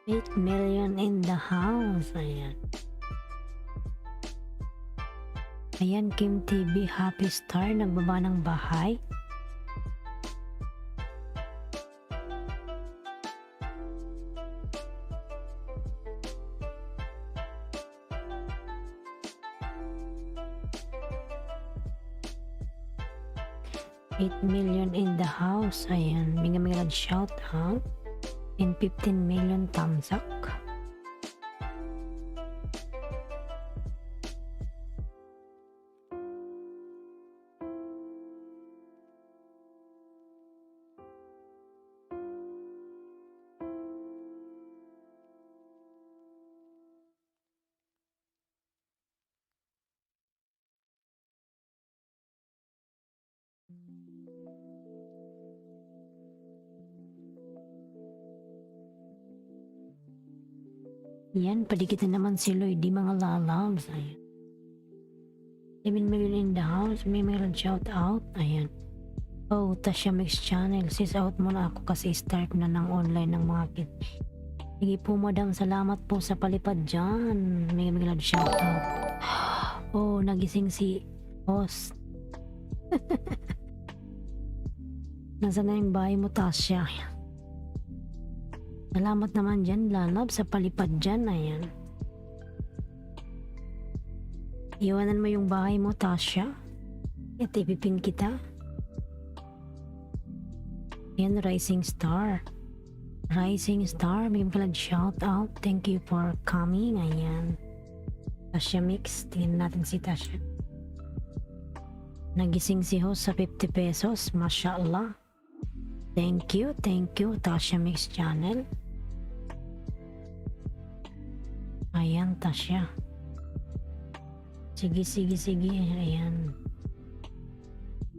$8 million in the house. Ayan. Ayan, Kim TV, Happy Star, nagbaba ng bahay. $8 million in the house. Ayan, mega shout out. And 15 million thumbs up. Yan, padikitan naman si Lloyd, di mga lalabs. Ayan. 7 million in the house, may meron shout out. Ayan. Oh, Tasha Mix Channel, sis out muna ako kasi start na ng online ng mga kid. Sige po madam, salamat po sa palipad dyan. May meron shout out. Oh, nagising si host. Nasaan na yung bahay mo, Tasha? Salamat naman dyan, lalab, sa palipad dyan. Ayan. Iwanan mo yung bahay mo, Tasha. At ipipin kita. Ayan, Rising Star. Rising Star, may mga shout out. Thank you for coming. Ayan. Tasha Mix. Tingnan natin si Tasha. Nagising si host sa 50 pesos. Mashallah. Thank you, Tasha Mix Channel. Ayan, Tasha. Sige. Ayan.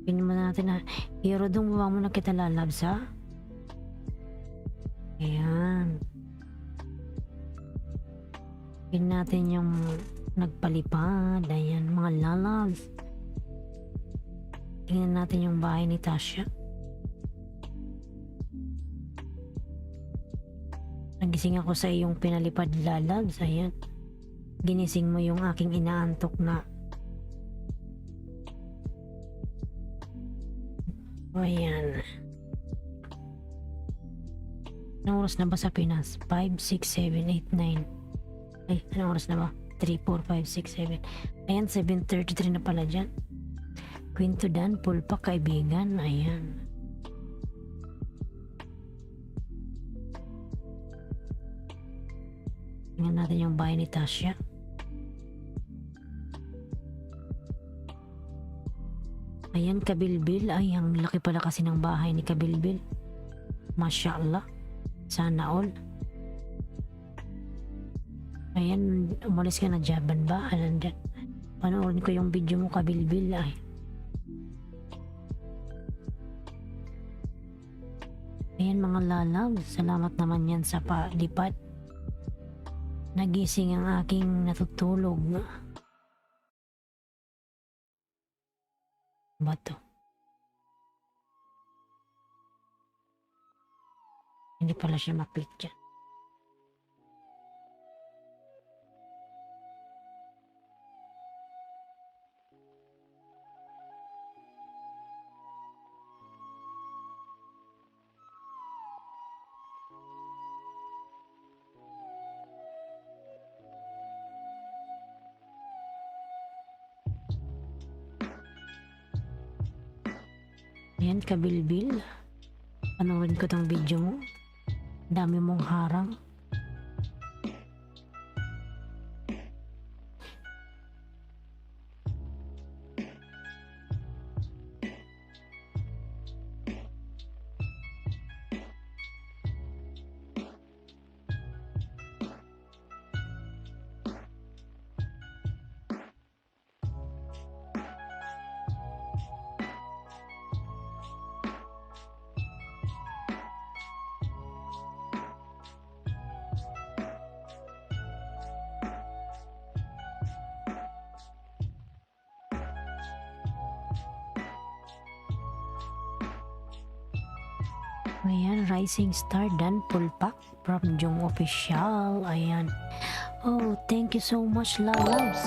Pinin mo natin na. Hero dong, baba mo na kita lalabs, ha? Ayan. Pinin natin yung nagpalipad. Ayan, mga lalabs. Tingnan natin yung bahay ni Tasha. Nagising ako sa iyong pinalipad, lalabs. Ayan. Ginising mo yung aking inaantok na. Ayan. Anong oras na ba sa Pinas? 5, 6, 7, 8, 9. Ay, anong oras na ba? 3, 4, 5, 6, 7. Ayan, 7:33 na pala dyan. Quinto Dan, pulpa kaibigan. Ayan. Tingnan natin yung bahay ni Tasha. Ayan, Kabilbil. Ay, ang laki pala kasi ng bahay ni Kabilbil. Mashallah. Sana all. Ayan, umalis ka na Jaban ba? Alam dyan. Panoorin ko yung video mo, Kabilbil. Ay. Ayan, mga lalab. Salamat naman yan sa palipad. Nagising ang aking natutulog. Bato. Hindi pala siya ma-click dyan. Ayan, Kabilbil. Panoorin ko tong video mo. Dami mong harang. Ayan, Rising Star dan Pulpak from Jong Official. Ayan. Oh, thank you so much, lalabs.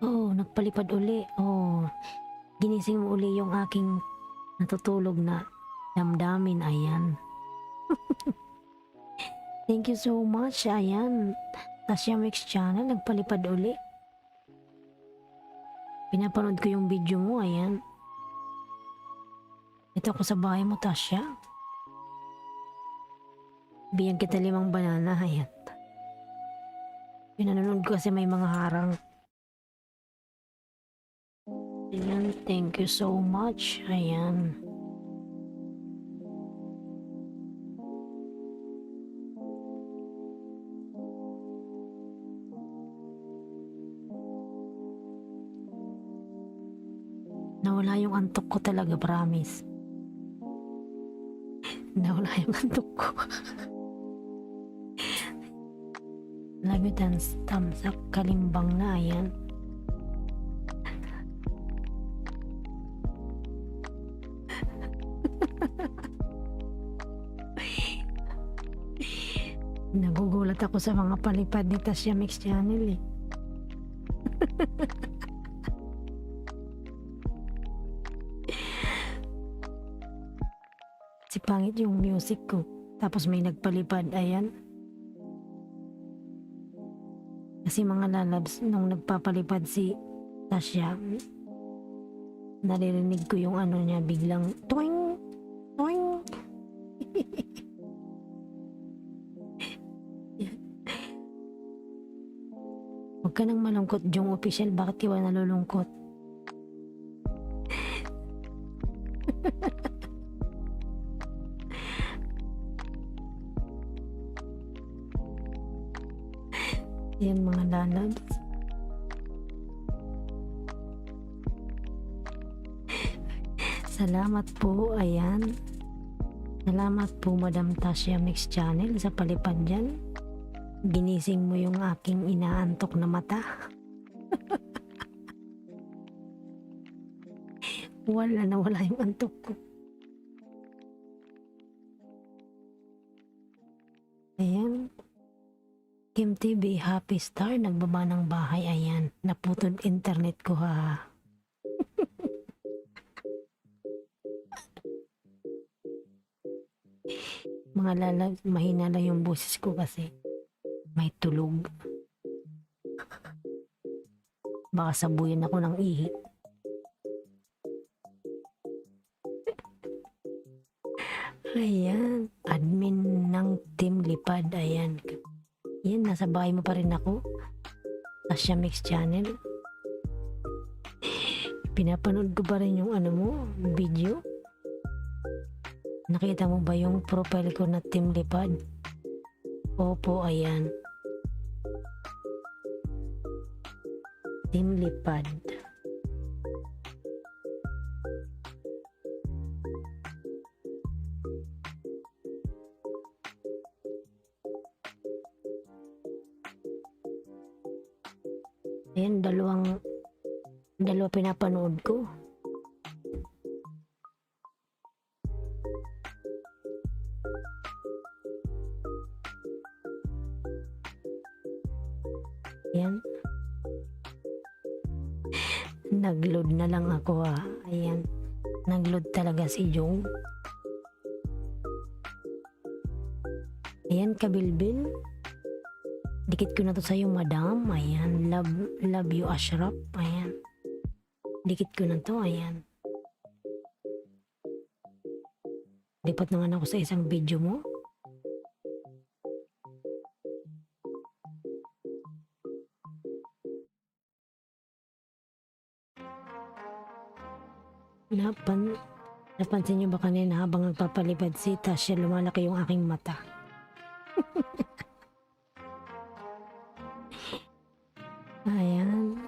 Oh, nagpalipad uli. Oh, ginising mo uli yung aking natutulog na damdamin. Ayan. Thank you so much. Ayan. Tasya Mix Channel, nagpalipad uli. Pinapanood ko yung video mo. Ayan. Ito ako sa bahay mo, Tasya. Bigyan kita 5 banana. Ayan. Pinanonood ko kasi may mga harang. Ayan, thank you so much. Ayan. Nawala yung antok ko talaga, promise. Nawala yung antok ko. Love you, thumbs up, kalimbang na, ayan. Nagugulat ako sa mga palipad ni Tasya Mix Channel eh. Si pangit yung music ko. Tapos may nagpalipad, ayan. Kasi mga lalabs, nung nagpapalipad si Tasya, naririnig ko yung ano niya, biglang toing, toing. Huwag ka nang malungkot, Jong Official. Bakit ka ba nalulungkot? Yan mga lalabs. Salamat po, ayan. Salamat po, Madam Tasya Mix Channel, sa palipad dyan. Ginising mo yung aking inaantok na mata. Wala yung antok ko. Ayan. Kim TV, Happy Star, nagbaba ng bahay, ayan. Naputol internet ko, ha. Mga lalag, mahina lang yung boses ko kasi may tulog. Baka sabuyan ako ng ihi. Ayan, admin ng Team Lipad, ayan. Yan, nasa bahay mo pa rin ako. Tasya Mix Channel. Pinapanood ko pa rin yung ano mo, video. Nakita mo ba yung profile ko na Team Lipad? Opo, ayan. Team Lipad. Ayan, dalawa pinapanood ko. Ayan. Nagload na lang ako, ha. Ayan. Nagload talaga si Jong. Ayan, kabilbil. Dikit ko na to sa'yo, madam. Ayan. Love you, Ashraf. Ayan. Dikit ko na to. Ayan. Lipat naman ako sa isang video mo. Napansin niyo ba kanina habang nagpapalipad si Tasya, lumalaki yung aking mata. Ayan.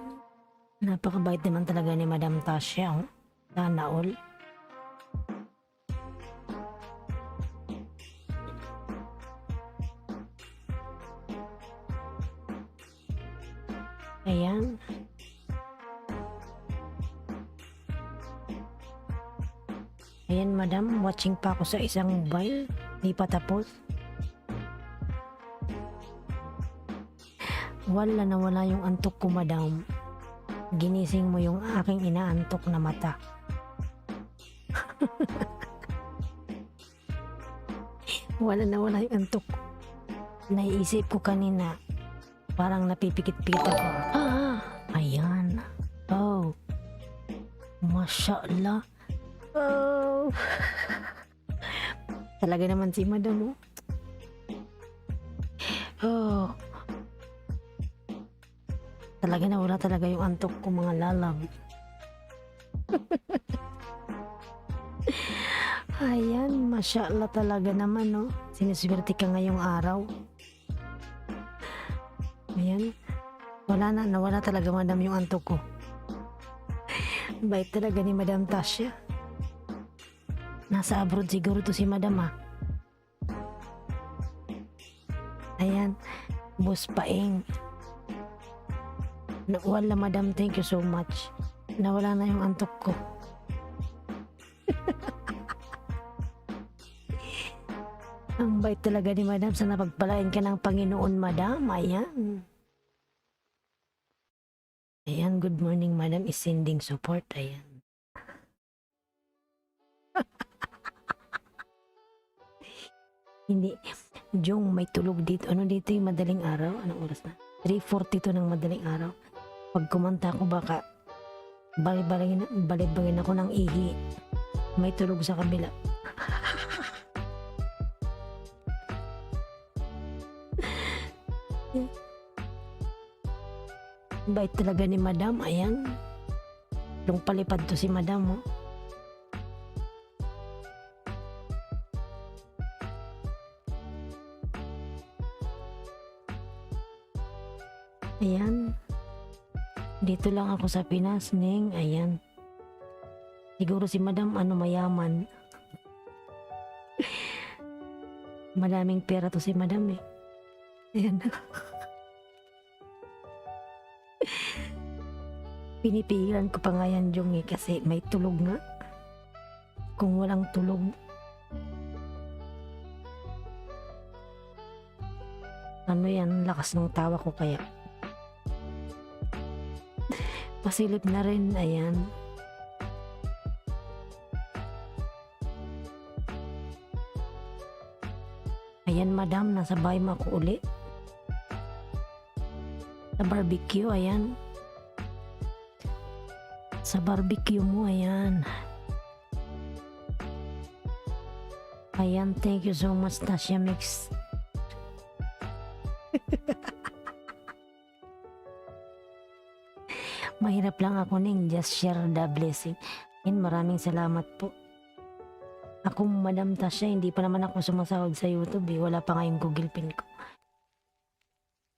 Napakabait naman talaga ni Madam Tasya. Oh. Sana all. Ayan. Ayan, madam, watching pa ako sa isang mobile. Di pa tapos. Wala na wala yung antok ko, madam. Ginising mo yung aking inaantok na mata. Wala na wala yung antok ko. Naiisip ko kanina, parang napipikit-pikit ako. Ayan. Oh. Mashallah. Oh. Talaga naman si madam, oh. Oh. Talaga na wala talaga yung antok ko, mga lalab. Ayan, mashallah talaga naman, no? Sinuswerte ka ngayong araw. Ayan. Wala na, nawala talaga, madam, yung antok ko. Bait talaga ni Madam Tasha. Nasa abroad siguro to si madam, ah. Ayan, Boss Paeng. Wala, madam, thank you so much. Nawala na yung antok ko. Ang bait talaga ni madam. Sana pagpalain ka ng Panginoon, madam. Ayan. Ayan, good morning, madam. Is sending support. Ayan. Hindi. Jong, may tulog dito. Ano dito yung madaling araw? Anong oras na? 3:42 ng madaling araw. Pag kumanta ko baka balibagin ako ng ihi. May tulog sa kabila. Bait talaga ni madam. Ayan. Yung palipad to si madam, oh. Ayan. Dito lang ako sa Pinas, Ning. Ayan. Siguro si madam, mayaman. Madaming pera to si madam, eh. Ayan. Pinipigilan ko pa nga yan, Jong, eh, kasi may tulog nga. Kung walang tulog, ano yan, lakas ng tawa ko kaya. Pasilip na rin, ayan. Ayan, madam, nasa bahay mo ako uli. Sa barbecue, ayan. Sa barbecue mo, ayan. Ayan, thank you so much, Tasha Mix. Mahirap lang ako, Ning. Just share the blessing. Ayan, maraming salamat po. Ako, Madam Tasha, hindi pa naman ako sumasahod sa YouTube, eh. Wala pa nga yung Google Pin ko.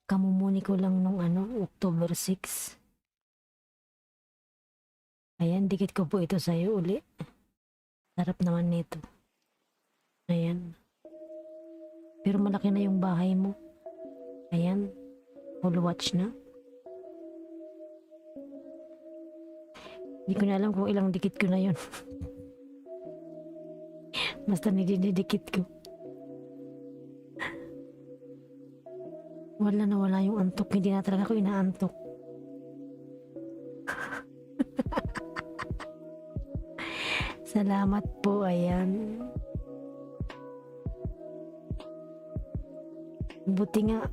Kamumuni ko lang nung October 6. Ayan, dikit ko po ito sa'yo uli. Sarap naman nito. Ayan. Pero malaki na yung bahay mo. Ayan. Full watch na. Hindi ko na alam kung ilang dikit ko na yun. Basta nididikit ko. Wala na wala yung antok. Hindi na talaga ako inaantok. Salamat po, ayan. Buti nga,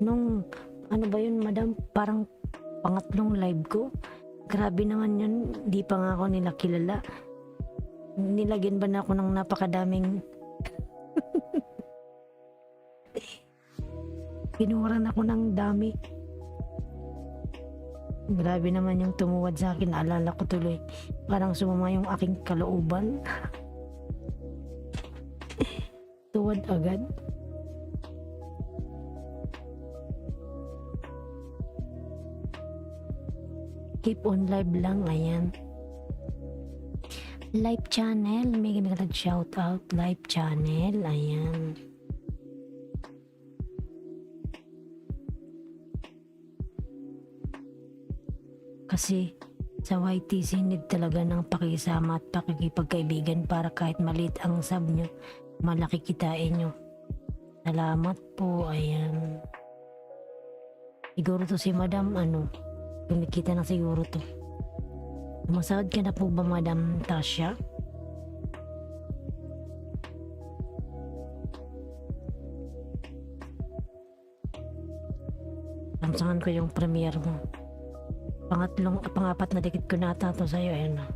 nung, ba yun, madam, parang pangatlong live ko. Grabe naman yun, di pa nga ako nila kilala. Nilagyan ba na ako ng napakadaming kinuran ako ng dami. Grabe naman yung tumuwad sa akin. Naalala ko tuloy. Parang sumama yung aking kalooban. Tuwad agad. Keep on live lang. Ayan. Live channel. May ginagalag shout out. Live channel. Ayan. Kasi Sa YTC need talaga ng pakisama at pakikipagkaibigan para kahit maliit ang sub nyo, malaki kitain nyo. Salamat po, ayan. Siguro to si Madam, kumikita na siguro to. Masahod ka na po ba, Madam Tasha? Samsangan ko yung premiere mo. Pangapat na dikit ko na ata to sa'yo, ayan na.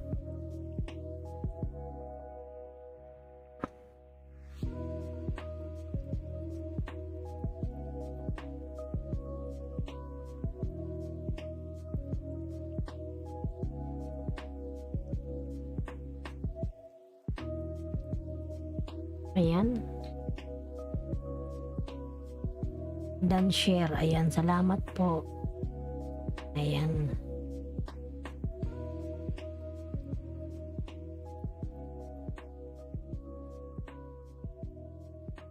Ayan. Dan share. Ayan. Salamat po. Ayan.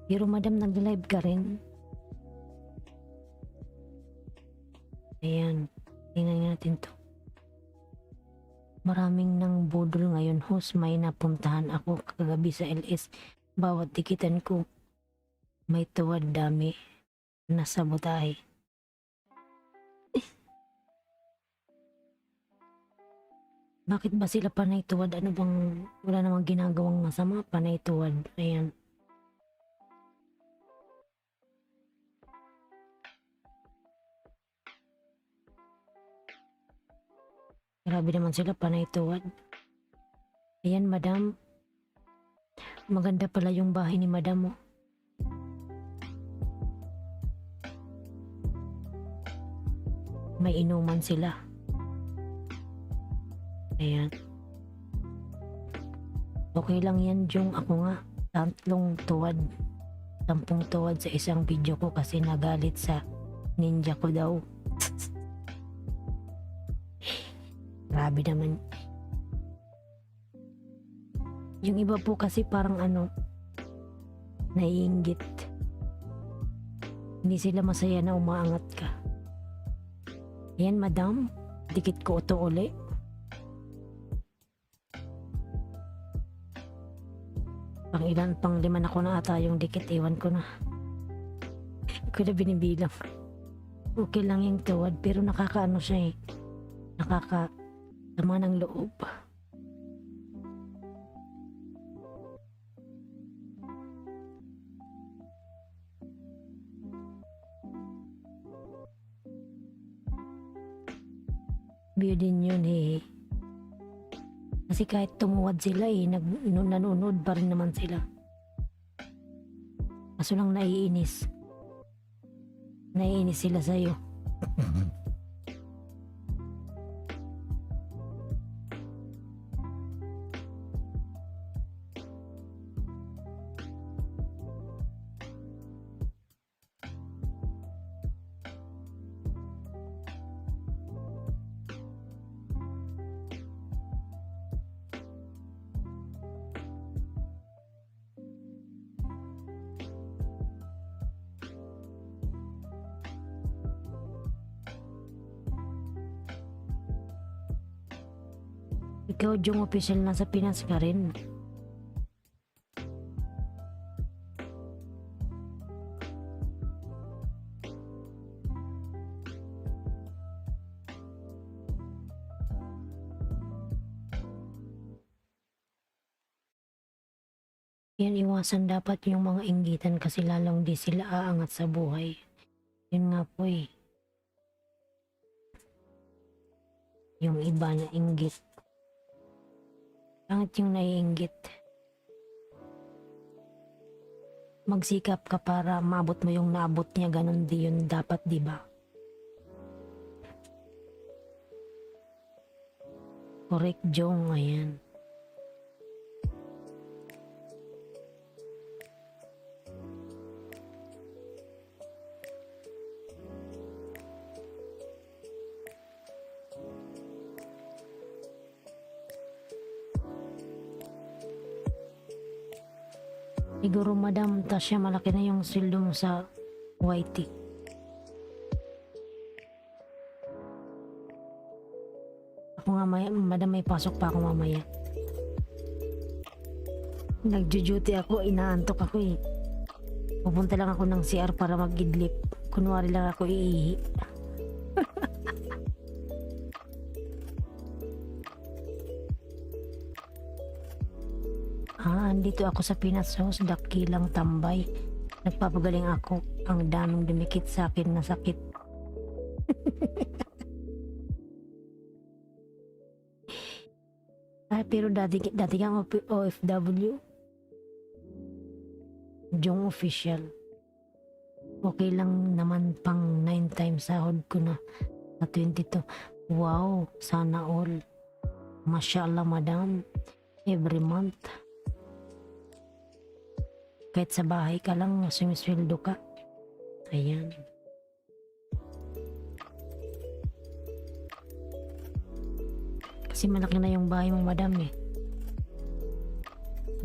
Pero madam, nag-live ka rin. Ayan. Tingnan natin to. Maraming nang budol ngayon, host. May napuntahan ako kagabi sa LS. Bawat tikitan ko, may tuwad dami na sabotahe. Bakit ba sila panay tuwad? Ano bang wala namang ginagawang masama? Panay tuwad. Ayan. Grabe naman sila panay tuwad. Ayan, madam. Maganda pala yung bahay ni madam, oh. May inuman sila. Ayan. Okay lang yan, Jung. Ako nga, 3 tuwad. 10 tuwad sa isang video ko kasi nagalit sa ninja ko daw. Grabe naman. Yung iba po kasi parang naiinggit. Hindi sila masaya na umaangat ka. Ayan, madam. Dikit ko ito uli. Pang 5 na ko na ata yung dikit. Iwan ko na. Ko na binibilang. Okay lang yung tuwad pero nakakaano siya eh. Nakakasama ng loob. View din yun eh. Kasi kahit tumuwad sila eh, nanonood pa rin naman sila. Kaso lang naiinis. Naiinis sila sa'yo. Ikaw, Jung, official na sa Pinas ka rin. Yan, iwasan dapat yung mga inggitan kasi lalong di sila aangat sa buhay. Yun nga po eh. Yung iba na inggit. Pangit yung naiinggit. Magsikap ka para maabot mo yung naabot niya, ganun di yun dapat, di ba? Correct, Jong, ayan. Siguro, Madam Tasha, malaki na yung sweldo mo sa YT. Ako, ako nga madam, may pasok pa ako mamaya. Nagjo-duty ako, inaantok ako eh. Pupunta lang ako ng CR para mag-idlip. Kunwari lang ako iihi. Andito ako sa Pinas House, dakilang tambay. Nagpapagaling ako. Ang daming dumikit sa akin na sakit. Pero dati kang OFW. Jong official. Okay lang naman pang 9 times sahod ko na 22. Wow, sana all. Mashallah madam. Every month. Kahit sa bahay ka lang, sumisweldo ka. Ayan. Kasi malaki na yung bahay mo madam eh.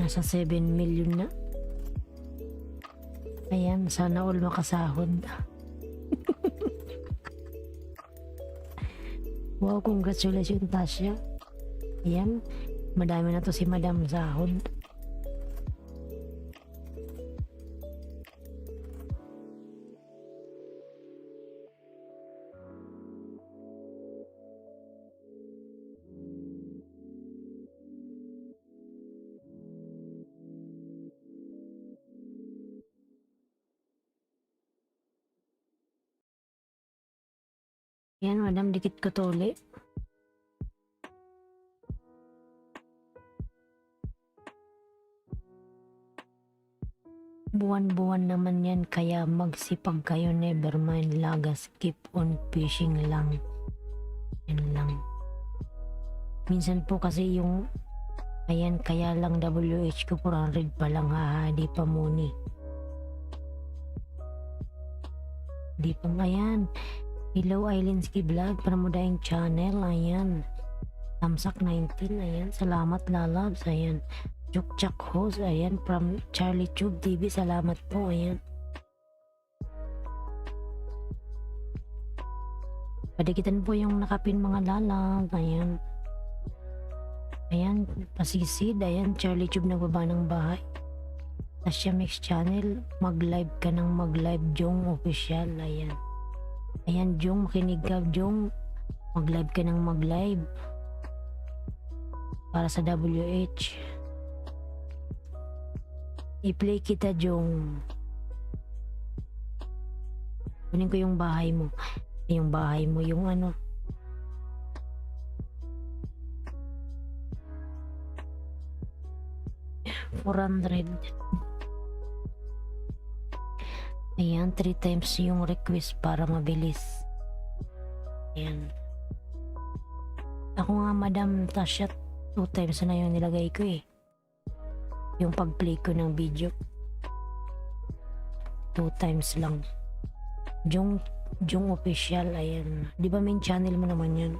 Nasa 7 million na. Ayan, sana all makasahod. Wow, congratulations Tasha. Ayan, madami na to si madam sahod. Yan, madam, dikit ko to ulit. Buwan-buwan naman yan, kaya magsipag kayo, never mind lagas, keep on fishing lang. Yan lang. Minsan po kasi yung, ayan, kaya lang WH ko 400 pa lang, di pa muni. Di pa, ayan. Hello Islands Vlog, para mo daing channel, ayan. Tamsak 19, ayan. Salamat lalabs, ayan. Chukchak host, ayan. From Charlie Tube TV, salamat po, ayan. Padikitan po yung nakapin mga lalab, ayan. Ayan, pasisid, ayan. Charlie Tube nagbaba ng bahay. Tasha Mix Channel, mag-live ka ng mag-live, Jong Official, ayan. Ayan, Jong, makinig ka, Jong. Mag-live ka ng mag-live. Para sa WH. I-play kita, Jong. Kunin ko yung bahay mo. Yung bahay mo, yung ano. $400. Ayan, 3 times yung request para mabilis. Ayan. Ako nga, Madam Tasha, 2 times na yung nilagay ko eh. Yung pag-play ko ng video. 2 times lang. Jong Official, ayan. Di ba main channel mo naman yan?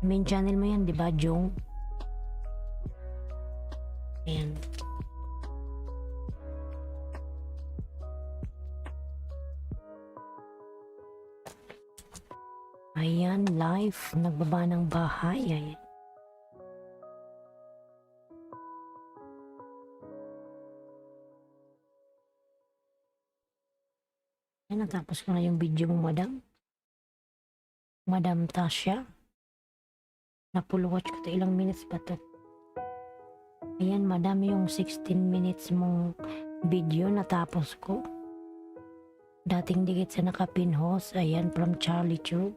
Main channel mo yan, di ba, Jong? Ayan. Ayan, live. Nagbaba ng bahay. Ayan. Ayan, natapos ko na yung video mo, Madam. Madam Tasha. Na-full watch ko to. Ilang minutes ba to? Ayan, Madam, yung 16 minutes mong video natapos ko. Dating dikit sa nakapin host. Ayan, from Charlie Tube.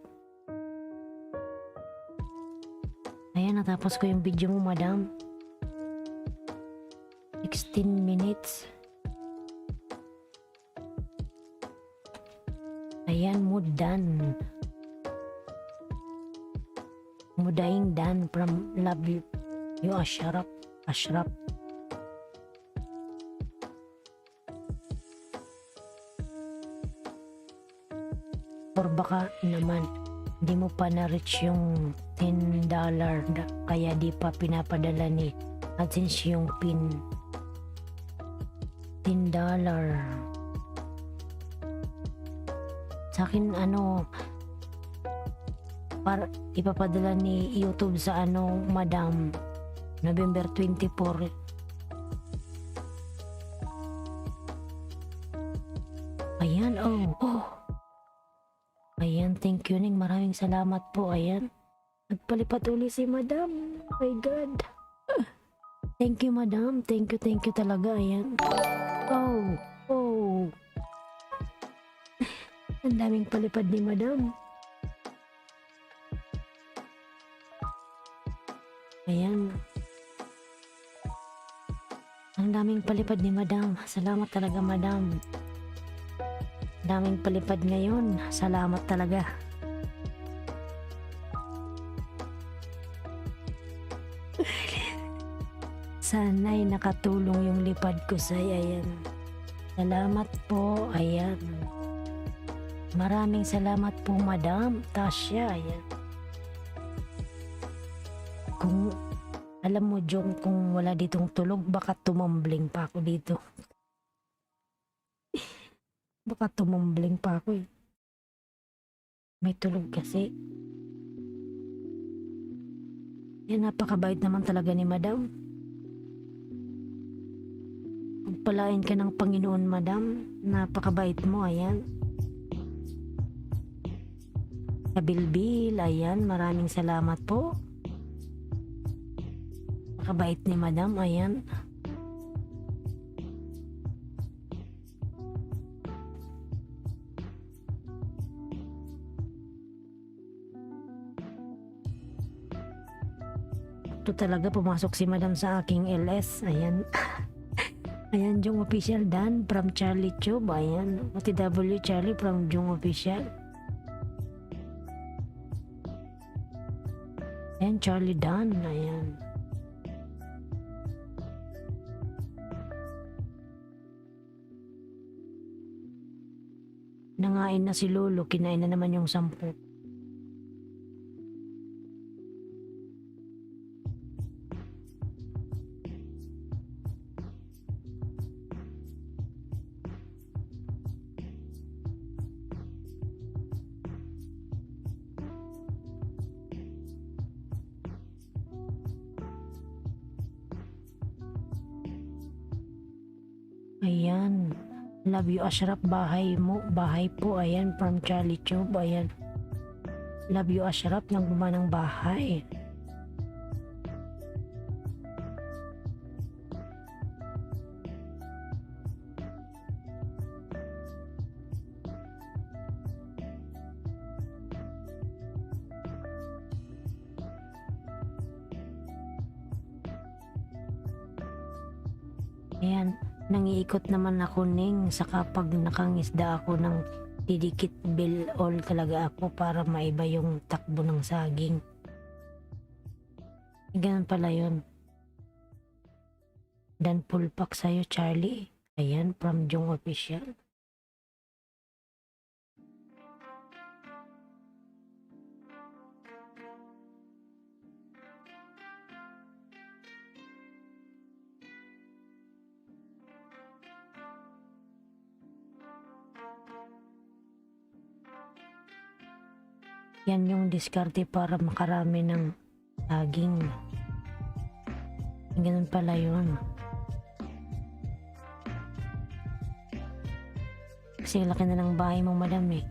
Ayan, natapos ko yung video mo, Madam. 16 minutes. Ayan, mood done. Mudaing done from Love You Ashraf. Or baka naman hindi mo pa na-reach yung $10 kaya di pa pinapadala ni AdSense yung pin. $10. Sa akin, para ipapadala ni YouTube sa madam, November 24. Ayan, oh. Ayan, thank you, Ning. Maraming salamat po. Ayan. Nagpalipat uli si madam. Oh my God. Thank you, madam. Thank you talaga. Ayan. Oh. Ang daming palipad ni madam. Ayan. Ang daming palipad ni madam. Salamat talaga, madam. Daming palipad ngayon. Salamat talaga. Sana'y nakatulong yung lipad ko sa'yo. Ayan. Salamat po. Ayan. Maraming salamat po, Madam Tasha. Ayan. Kung alam mo, Jong, kung wala ditong tulog, baka tumambling pa ako dito. Baka tumambling pa ako eh. May tulog kasi. Yan, napakabait naman talaga ni Madam. Pagpalain ka ng Panginoon, Madam. Napakabait mo, ayan. Kabilbil, ayan. Maraming salamat po. Napakabait ni Madam, ayan. Ito talaga, pumasok si Madam sa aking LS, ayan. Ayan, Jung Official Dan from Charlie Tube. Ayan, OTW Charlie from Jung Official. Ayan, Charlie Dan. Ayan. Nangain na si Lolo, kinain na naman yung 10. Ayan. Love you, Ashraf. Bahay mo. Bahay po. Ayan. From Charlie Tube. Ayan. Love you, Ashraf. Nang gumawa ng bahay. Ayan. Nangiikot naman ako, Ning, sa kapag nakangisda ako ng didikit bill all talaga ako para maiba yung takbo ng saging. Ganun pala yun. Dan pulpak sa'yo, Charlie. Ayan, from Jung Official. Yan yung diskarte para makarami ng saging. Ganun pala yun. Kasi laki na ng bahay mo, Madam eh.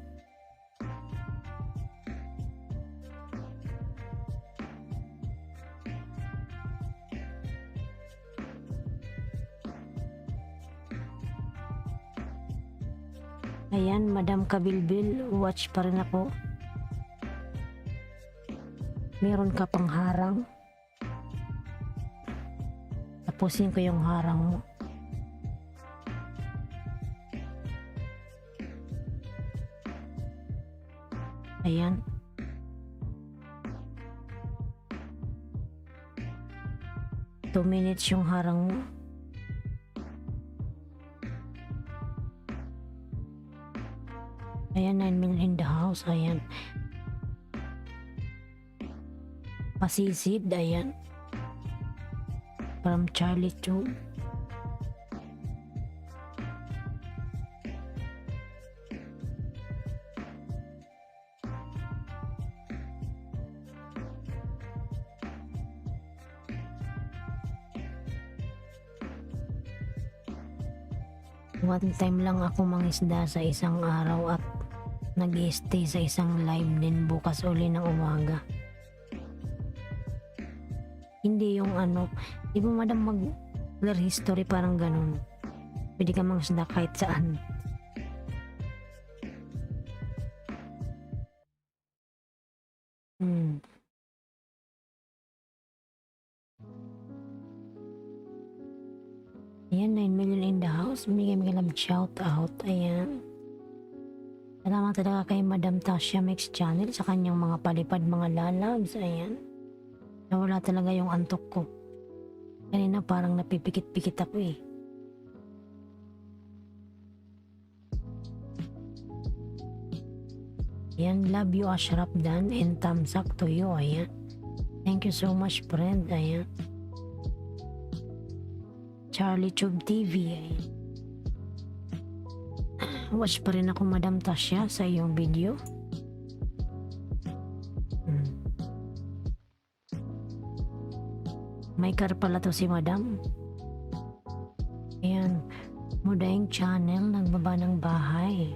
Ayan, Madam Kabilbil, watch pa rin ako. Meron ka pang harang. Tapusin ko yung harang mo. Ayan. Two minutes yung harang mo. Ayan, 9 million in the house. Ayan. Pasisid, ayan. From Charlie Tube. One time lang ako mangisda sa isang araw at nag-stay sa isang live din bukas uli ng umaga. Hindi yung ano, di ba madam mag-clear history parang ganun. Pwede ka mangisda kahit saan. Ayan, 9 million in the house. Binigay lang shout out. Ayan. Salamat talaga kay Madam Tasha Mix Channel sa kanyang mga palipad mga lalabs. Ayan. Nawala talaga yung antok ko. Kanina parang napipikit-pikit ako eh. Ayan, love you Ashraf Dan and thumbs up to you. Ayan. Thank you so much friend. Ayan. Charlie Tube TV. Ayan. Watch pa rin ako Madam Tasha sa iyong video. May car pala to si Madam. Ayan. Mudahing channel nagbaba ng bahay.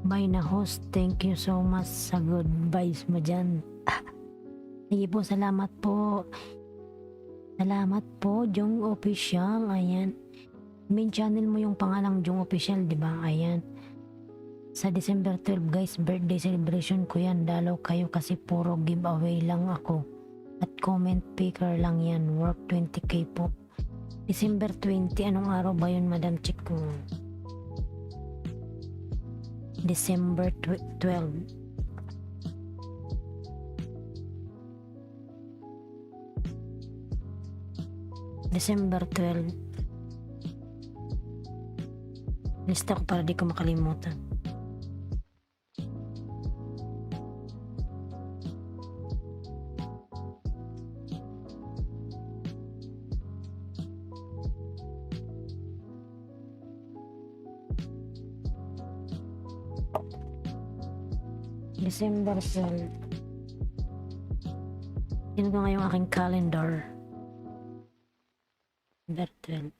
Bye na host. Thank you so much sa good vibes mo dyan. Sige po, salamat po. Salamat po, Jong Official. Ayan. Main channel mo yung pangalang Jong Official, di ba? Ayan. Sa December 12, guys, birthday celebration ko yan. Dalaw kayo kasi puro giveaway lang ako. At comment picker lang yan. Worth 20k po. December 20, anong araw ba yun, Madam? Check ko. December 12. December 12. Lista ko para di ko makalimutan. December 12. Yun ko ngayong aking calendar. December 12.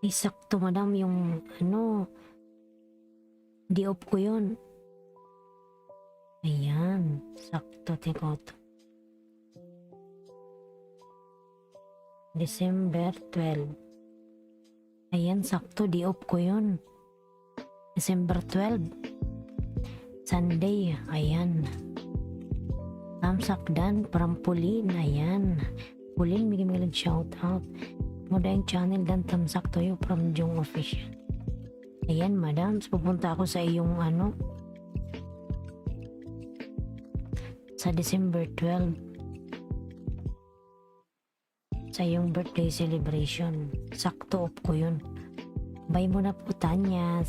Sakto madam yung ano di-off ko yun. Ayan, sakto tiko to. December 12. Ayan, sakto di-off ko yun. December 12. Sunday, ayan. Thumbs up dan from Pulin, ayan. Pulin, bigyan shout out. Mudahing channel dan thumbs up to you from Jong Official. Ayan, madam. Pupunta ako sa iyong ano. Sa December 12. Sa iyong birthday celebration. Sakto off ko yun. Bye mo na po, Tanya.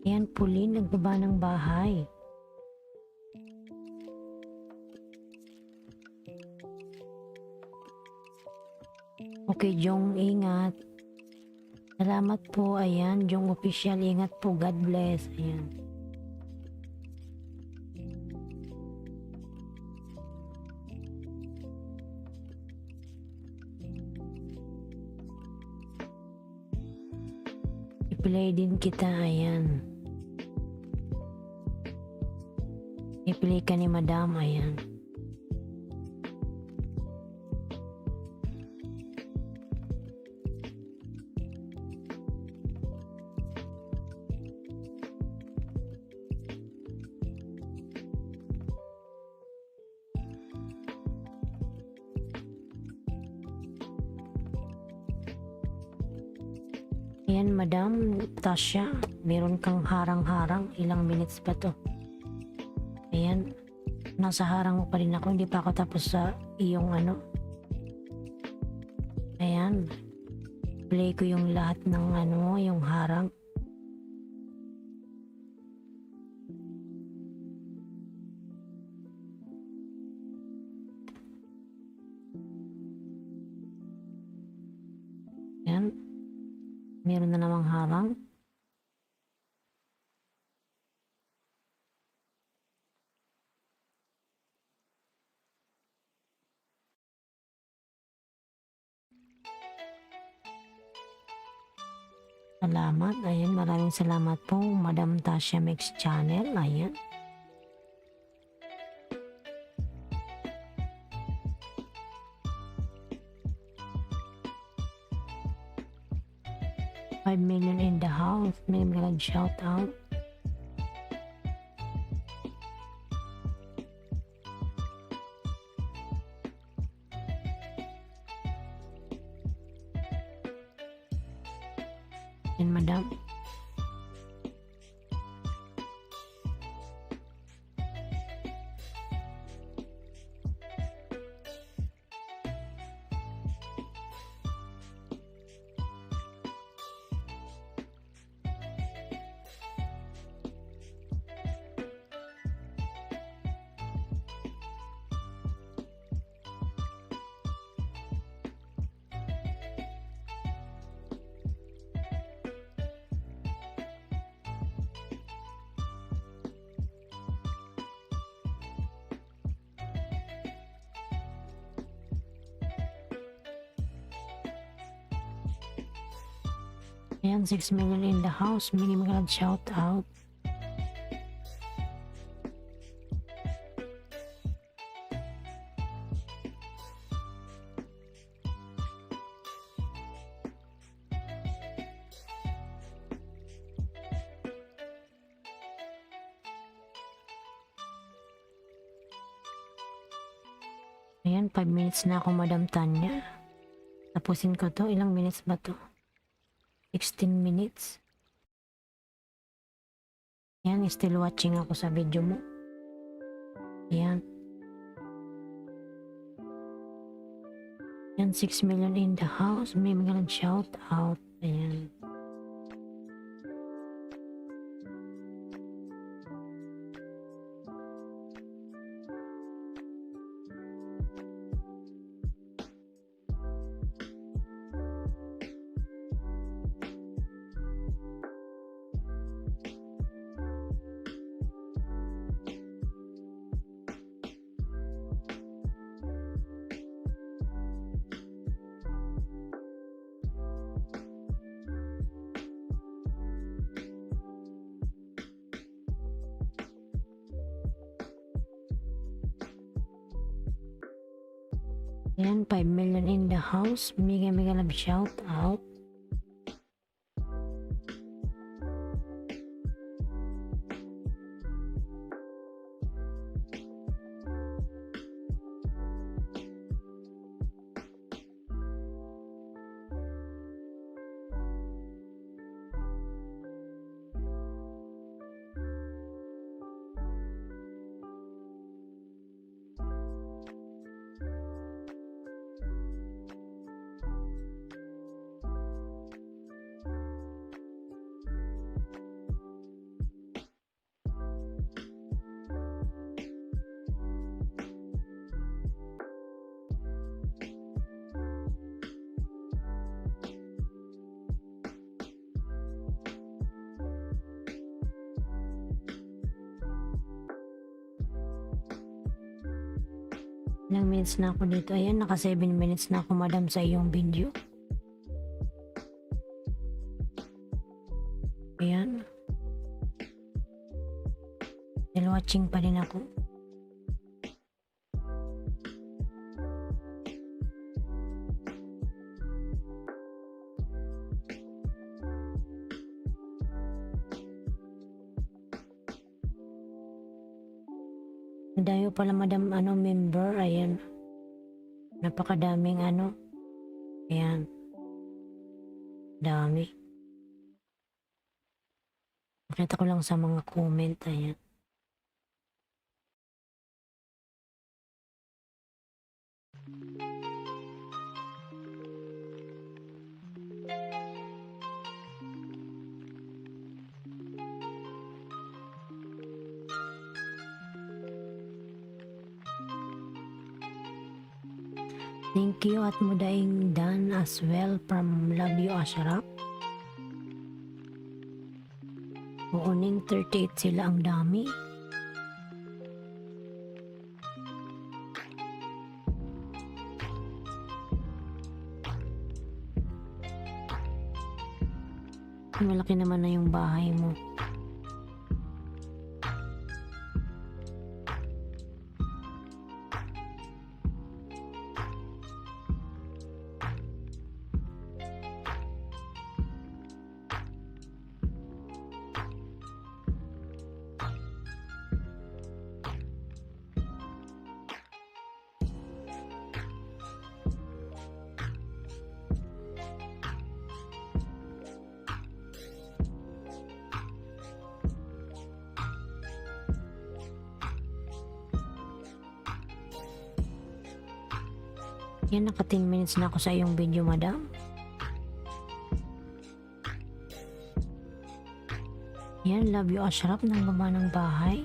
Ayan, Pulin, nagbaba ng bahay. Okay, Jong, ingat. Salamat po, ayan, Jong Official, ingat po, God bless, ayan. I-play din kita, ayan. I-play ka ni Madam, ayan. Ayan, Madam Tasha, meron kang harang-harang. Ilang minutes pa to? Ayan, nasa harang pa rin ako. Hindi pa ako tapos sa iyong ano, Ayan. Play ko yung lahat ng ano, yung harang. Ayan. Meron na namang harang. Salamat. Ayan, maraming salamat po, Madam Tasha Mix Channel. Ayan. $5 million in the house. May mga shout out. Ayan, madam. Ayan, 6 million in the house. Minimum shout out. Ayan, 5 minutes na ako, Madam Tanya. Tapusin ko to. Ilang minutes ba to? 16 minutes. Ayan, still watching ako sa video mo. Ayan. Ayan, 6 million in the house. May mga shout out. Ayan. Ayan, 5 million in the house. Mega love shout out. Ilang minutes na ako dito. Ayan, naka 7 minutes na ako, madam, sa iyong video. Ayan. Still watching pa rin ako. Dayo pala, madam, member. Ayan. Napakadaming Ayan. Dami. Nakita ko lang sa mga comment. Ayan. Thank you at mudaing Dan as well from Love You Ashraf. Uuning 38 sila, ang dami. Malaki naman na yung bahay mo. Yan, naka 10 minutes na ako sa iyong video, madam. Yan, Love You Ashraf ng baba ng bahay.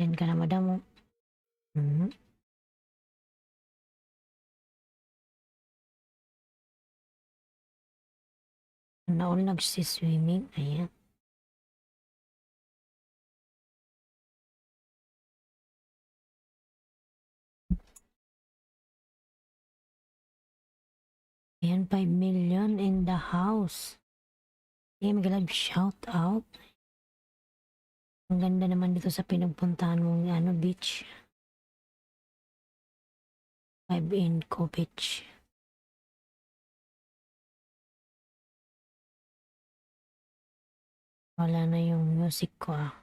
Yan ka na, madam. Naon nagsi-swimming. Ayan. Ayan, 5 million in the house. Ayan, mag-live shout out. Ang ganda naman dito sa pinagpuntahan mong beach. 5 in Beach. Wala na yung music ko ah.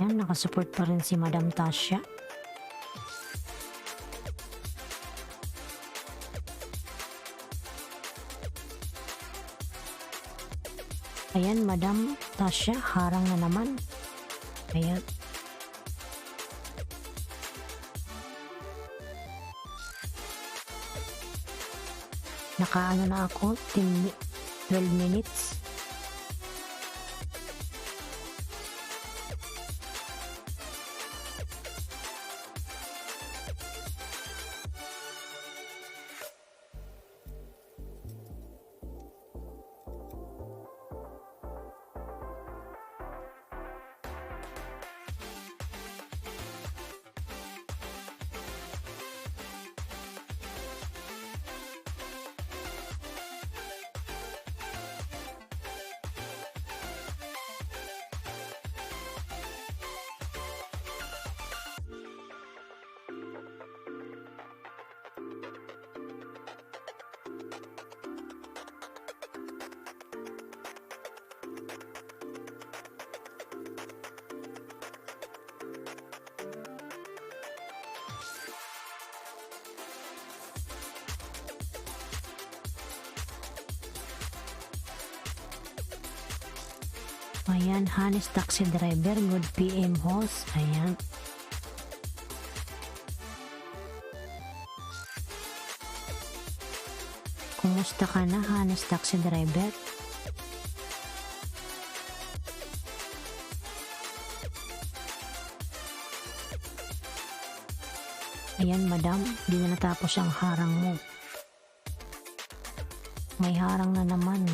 Yan, nakasupport pa rin si Madam Tasha. Ayan, Madam Tasha, harang na naman. Ayan. Nakaano na ako, 12 minutes. Ayan, Hanes Taxi Driver, good PM host. Ayan. Kumusta ka na, Hanes taxi driver? Ayan, madam, di na natapos ang harang mo. May harang na naman.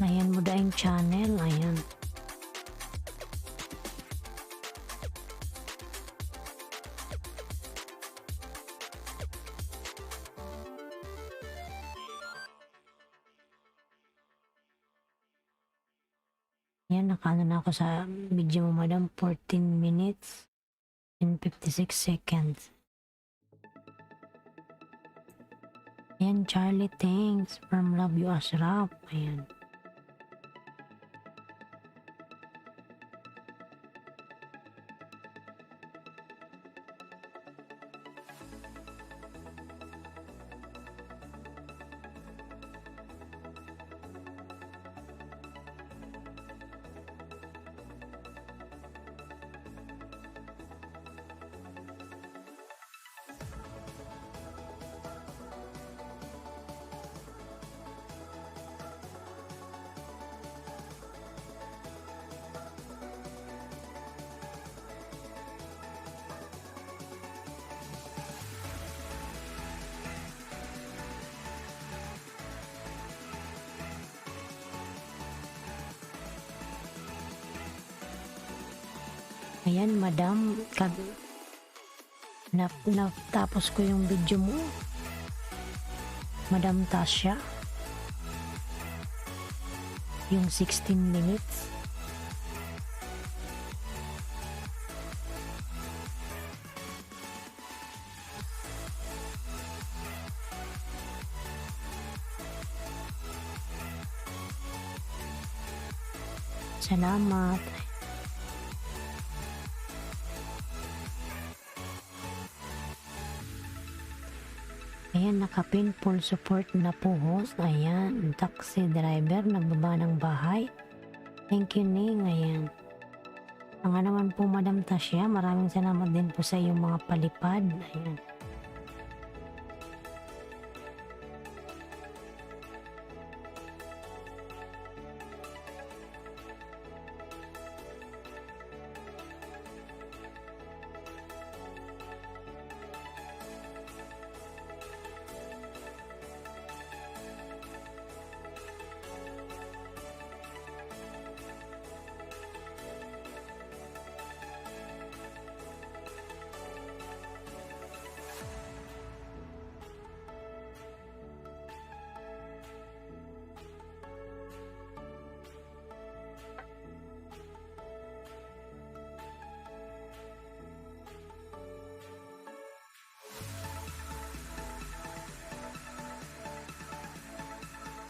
Ayan mo daing channel, ayan. Ayan, nakano na ako sa video mo, madam, 14 minutes and 56 seconds. Ayan, Charlie, thanks. From Love You Ashraf. Ayan. Ayan, madam, natapos ko yung video mo, Madam Tasha, yung 16 minutes. Salamat. Ayan, nakapin full support na po host. Ayan, taxi driver, nagbaba ng bahay. Thank you, Ning. Ayan. Ang nga naman po, Madam Tasha, maraming salamat din po sa iyong mga palipad. Ayan.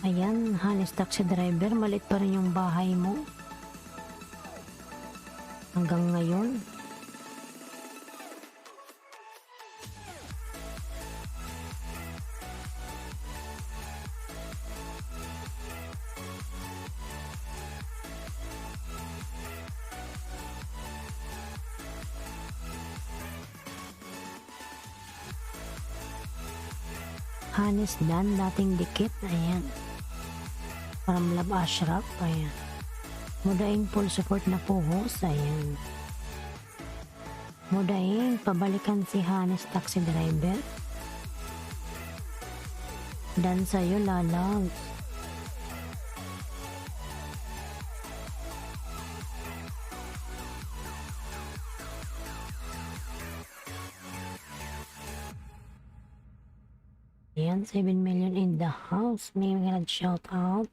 Ayan, Hanes taxi driver, malit pa rin yung bahay mo. Hanggang ngayon. Hanes Dan, dating dikit. Ayan. From Love Ashraf. Ayan. Mudaing full support na po host. Ayan. Mudaing pabalikan si Hanes taxi driver. Dan sa'yo lalag. Ayan, 7 million in the house. May mga shout out.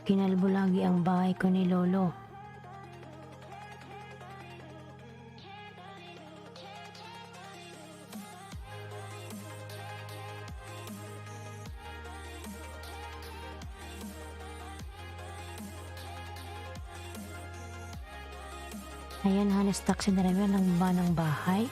Kinalbo lagi ang bahay ko ni Lolo. Ayan, Hanes taxi driver ng ba ng bahay.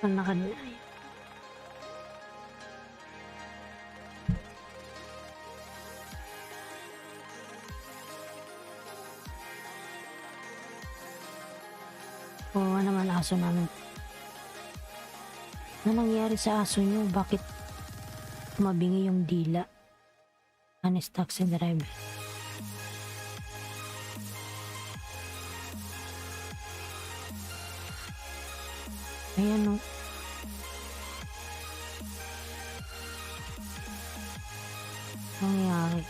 Panakad na. Oo naman aso namin. Ano nangyari sa aso nyo? Bakit mabingi yung dila? Honest taxi driver. Ayan o. Nangyari.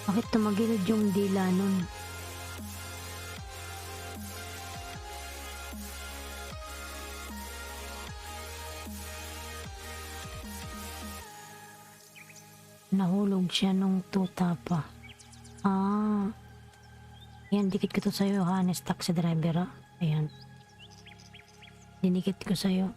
Bakit tumagilid yung dila nun? Nahulog siya nung tuta pa. Ah. Yan, dikit ko to sa'yo, honest taxi driver, ah. Ayan. Dinikit ko sa'yo.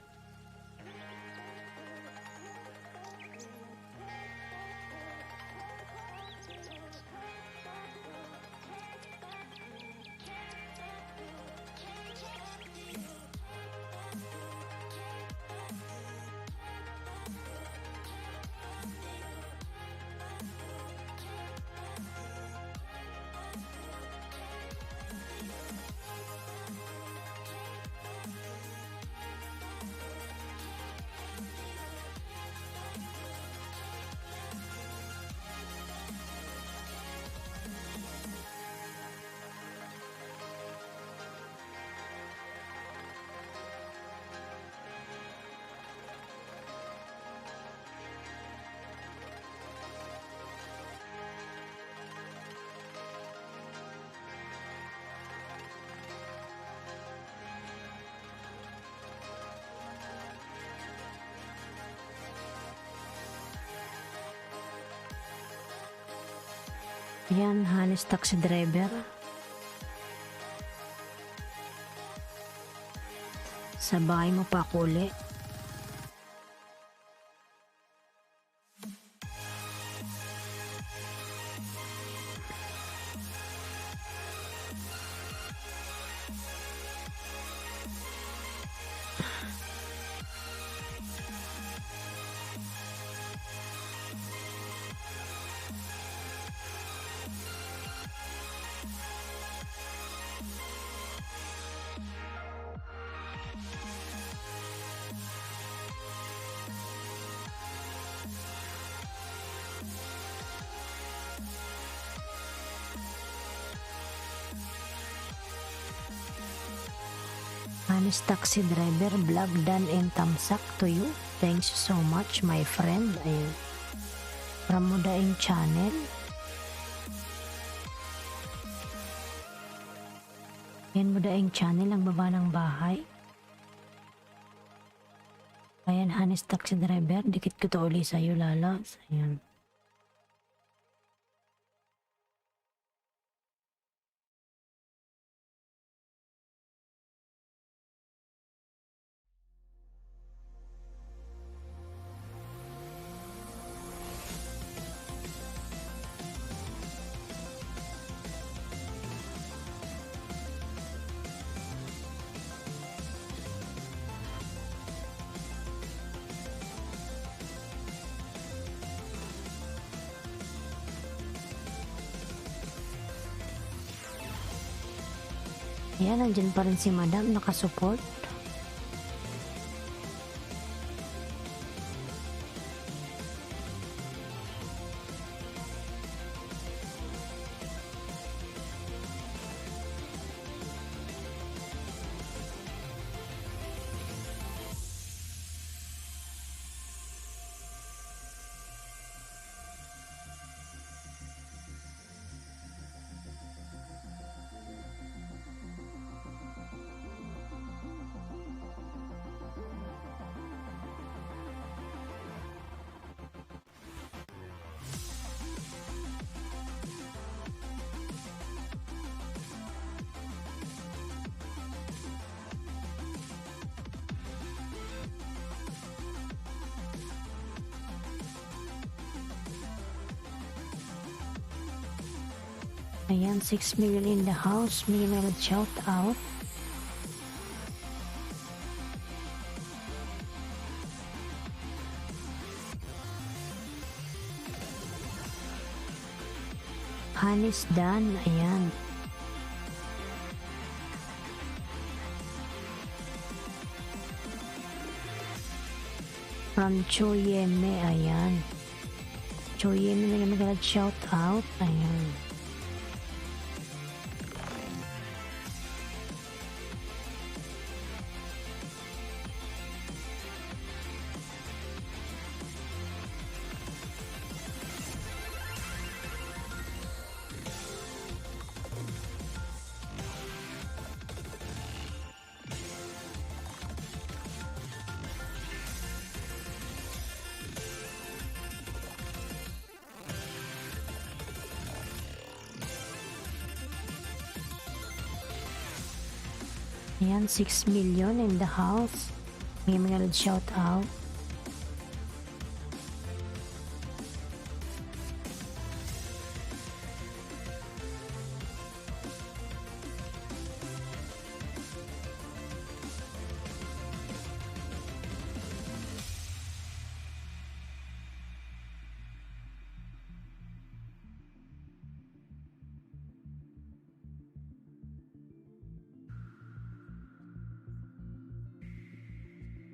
Ayan, honest taxi driver. Sa bahay mo pa ako uli. Honest taxi driver, vlog done and thumbs up to you. Thanks so much, my friend. Ayun. From Mudaing channel. Yan, Mudaing channel, ang baba ng bahay. Ayan, honest taxi driver. Dikit ko to uli sa'yo, lalas. Ayan. Ayan, nandyan pa rin si madam, nakasupport. Ayan, 6 million in the house. Minimal shout out. Hanis Dan, ayan. From Choyeme, ayan. Choyeme na nag shout out, ayan. Ayan, 6 million in the house. May mga shout out.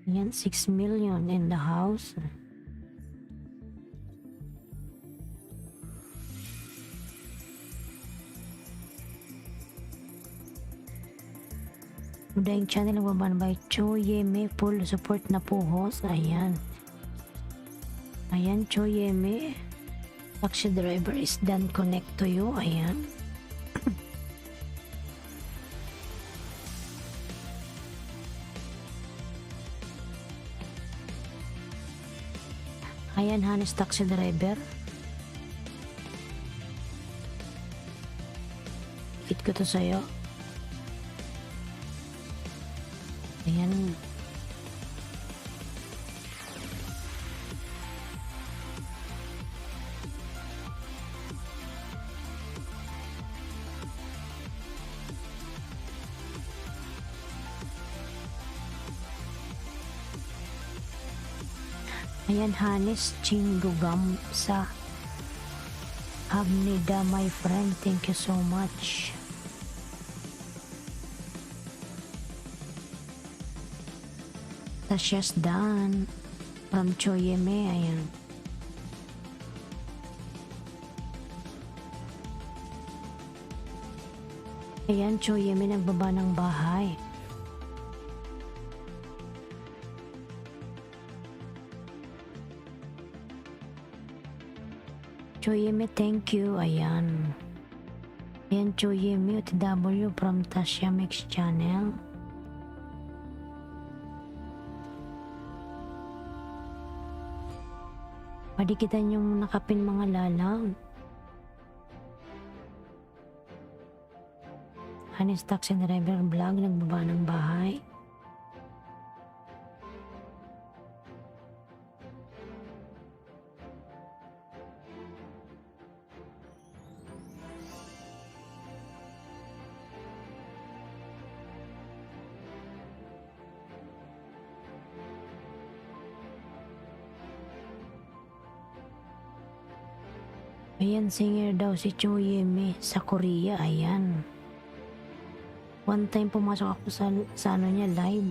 Ayan, 6 million in the house. Udayang channel ng baban by Choyeme, full support na po host. Ayan. Ayan, Choyeme. Taxi driver is done connect to you. Ayan. Ayan, Hanes taxi driver. Ikit ko to sa'yo. Ayan. Ayan, Hanes Chinggugam sa Agnida, my friend. Thank you so much. Tasha's done from Choyeme. Ayan. Ayan, Choyeme nagbaba ng bahay. Choyeme, thank you. Ayan. Ayan, Choyeme OTW from Tasha Mix Channel. Padikitan yung nakapin mga lalang. Hanis Taxi Driver Vlog, nagbaba ng bahay. Ayan, singer daw si Choyeme sa Korea. Ayan. One time pumasok ako sa ano niya, live.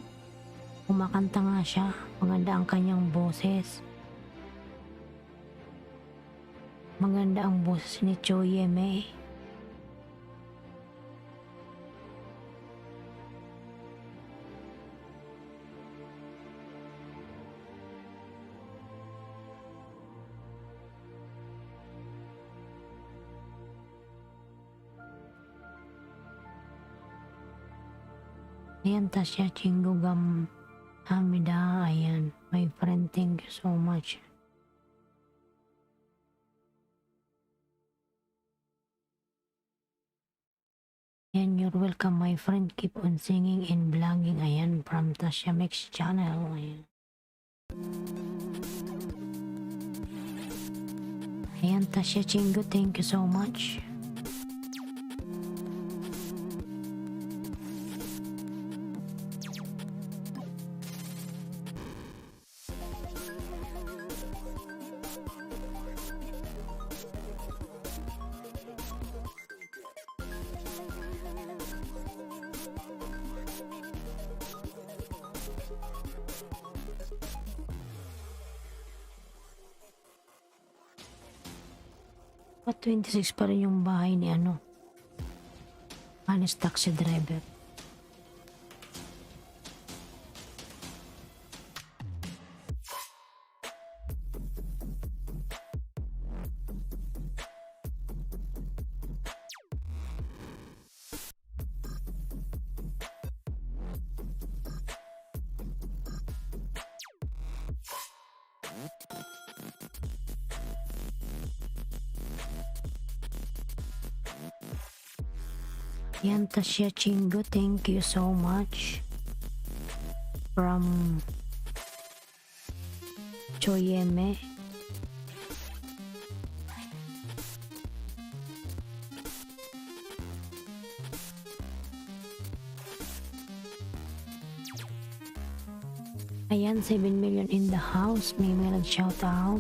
Kumakanta nga siya. Maganda ang kanyang boses. Maganda ang boses ni Choyeme. Ayan, Tasya Chinggugam Hamida. Ayan, my friend, thank you so much. Ayan, you're welcome, my friend. Keep on singing and vlogging. Ayan, from Tasya Mix Channel. Ayan. Ayan, Tasya Chingo, thank you so much. At 26 pa rin yung bahay ni honest taxi driver. Yan, Tasya Chingo, thank you so much. From Choyeme. Ayan, 7 million in the house. May nag-shout out.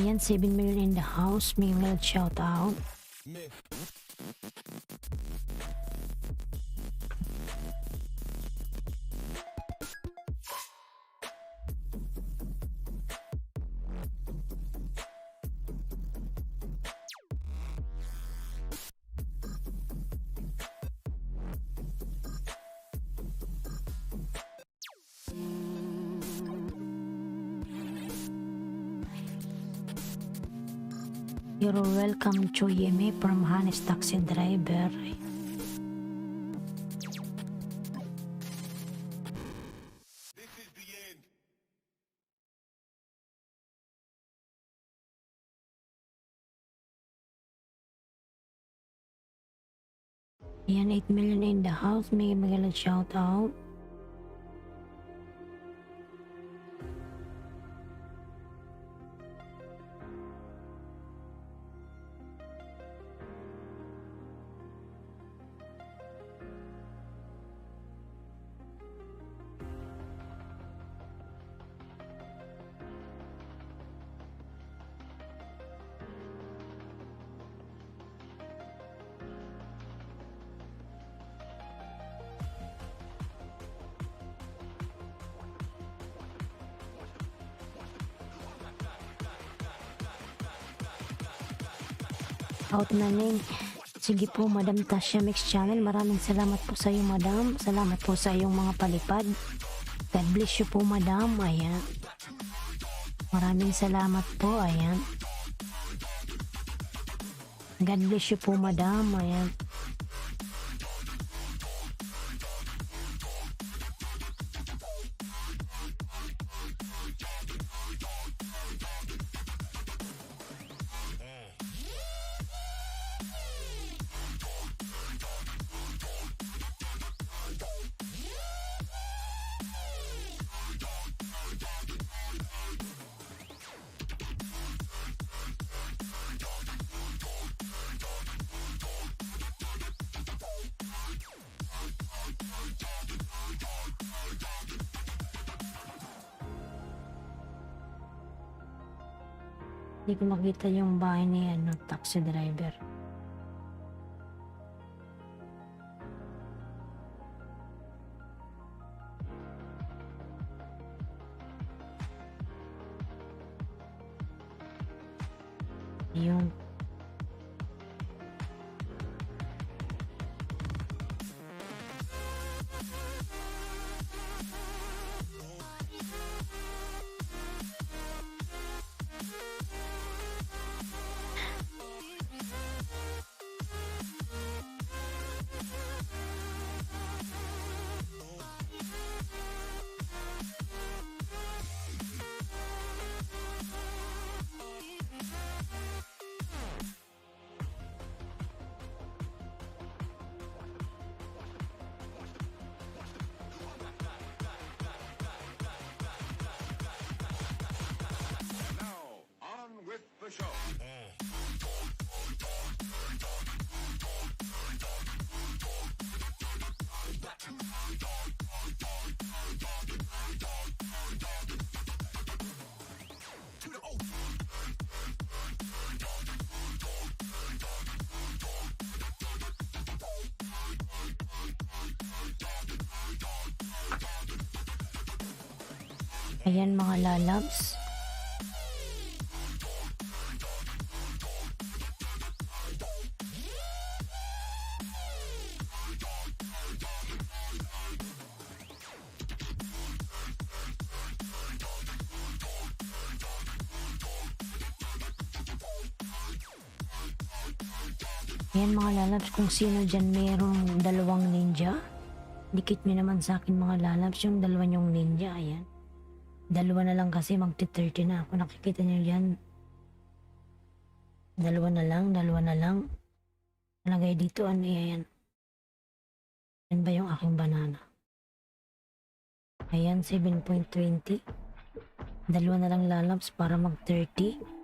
Ayan, 7 million in the house. May nag-shout out. You're welcome, Choyeme, from Honest Taxi Driver. Ayan, 8 million in the house. May magalang shout out. Out na rin. Sige po, Madam Tasya Mix Channel. Maraming salamat po sa iyo, Madam. Salamat po sa iyong mga palipad. God bless you po, Madam. Ayan. Maraming salamat po. Ayan. God bless you po, Madam. Ayan. Hindi ko makita yung bahay ni taxi driver. Yun. Ayan mga lalabs. Ayan mga lalabs, kung sino dyan merong dalawang ninja, dikit nyo naman sa akin mga lalabs yung dalawa nyong ninja. Ayan. Dalawa na lang kasi magti-30 na ako. Nakikita nyo dyan. Dalawa na lang, dalawa na lang. Nalagay dito, ano yan? Yan ba yung aking banana? Ayan, 7.20. Dalawa na lang lalabs para mag-30.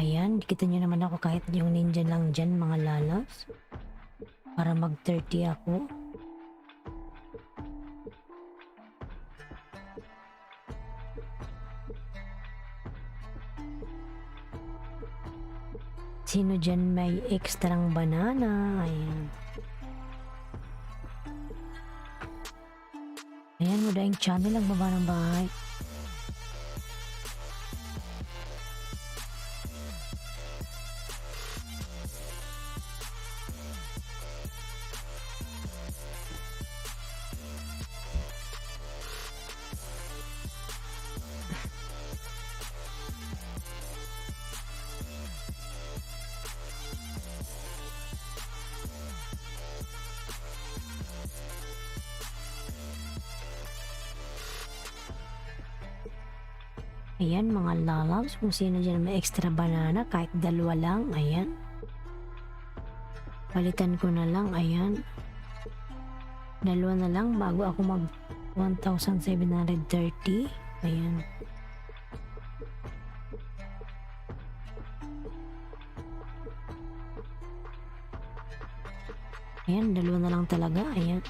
Ayan, kita nyo naman ako kahit yung ninja lang dyan mga lalabs. Para mag-30 ako. Sino dyan may ekstrang banana? Ayan. Ayan, mo daing channel ang baba ng bahay. Ayan mga lalabs, kung sino dyan may extra banana, kahit dalawa lang, ayan. Palitan ko na lang, ayan. Dalawa na lang bago ako mag 1,730. Ayan. Ayan, dalawa na lang talaga, ayan.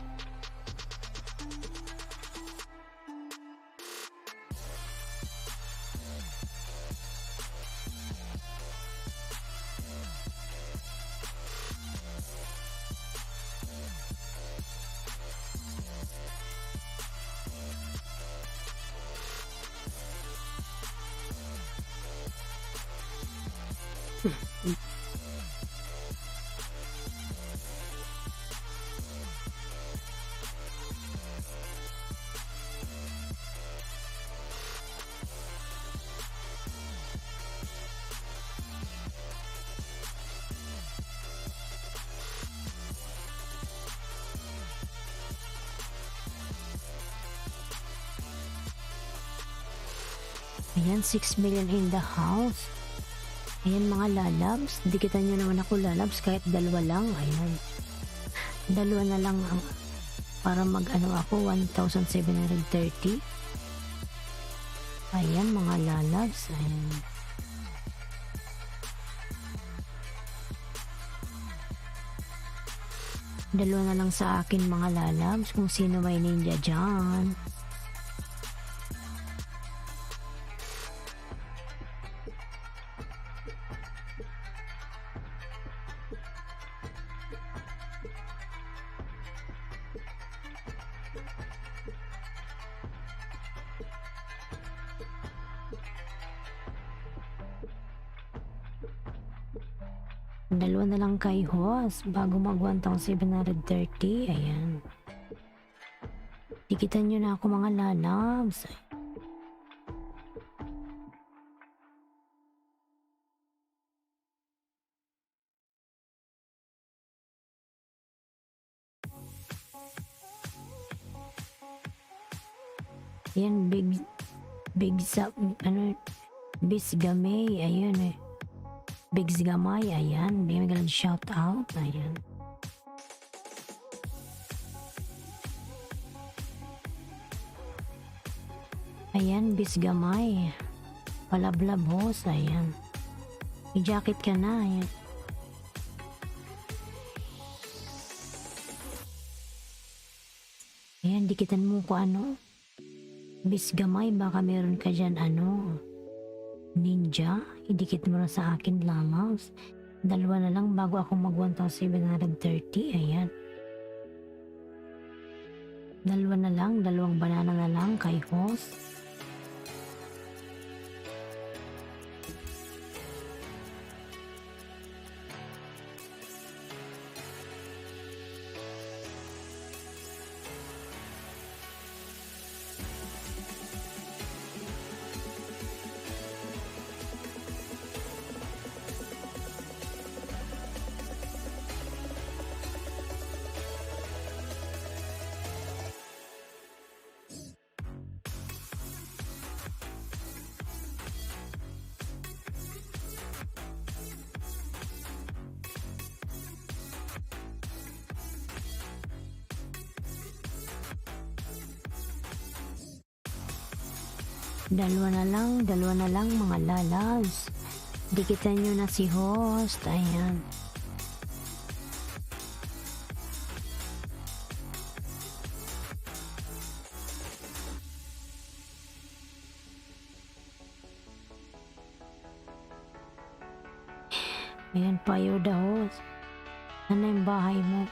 Ayan, 6 million in the house. Ayan mga lalabs. Dikitan nyo naman ako lalabs kahit dalawa lang. Ayan. Dalawa na lang para mag ano ako 1,730. Ayan mga lalabs. Ayan. Dalawa na lang sa akin mga lalabs kung sino may ninja dyan. Dalawa na lang kay host bago mag 1,730. Ayan. Dikitan nyo na ako mga lalabs. Ayan, big sa ano, bisgamay. Ayan eh. Bigs Gamay, ayan. Bigyan magalang shout out, ayan. Ayan, Bigs Gamay. Palablab host, ayan. May jacket ka na, ayan. Ayan, dikitan mo ko ano. Bigs Gamay, baka meron ka dyan ano. Ninja, idikit mo na sa akin lalabs. Dalawa na lang bago ako mag 1,730. Ayan. Dalawa na lang, dalawang banana na lang kay host. Dalawa na lang mga lalabs. Dikitan nyo na si host. Ayan. Ayan, fire the host. Ano yung bahay mo?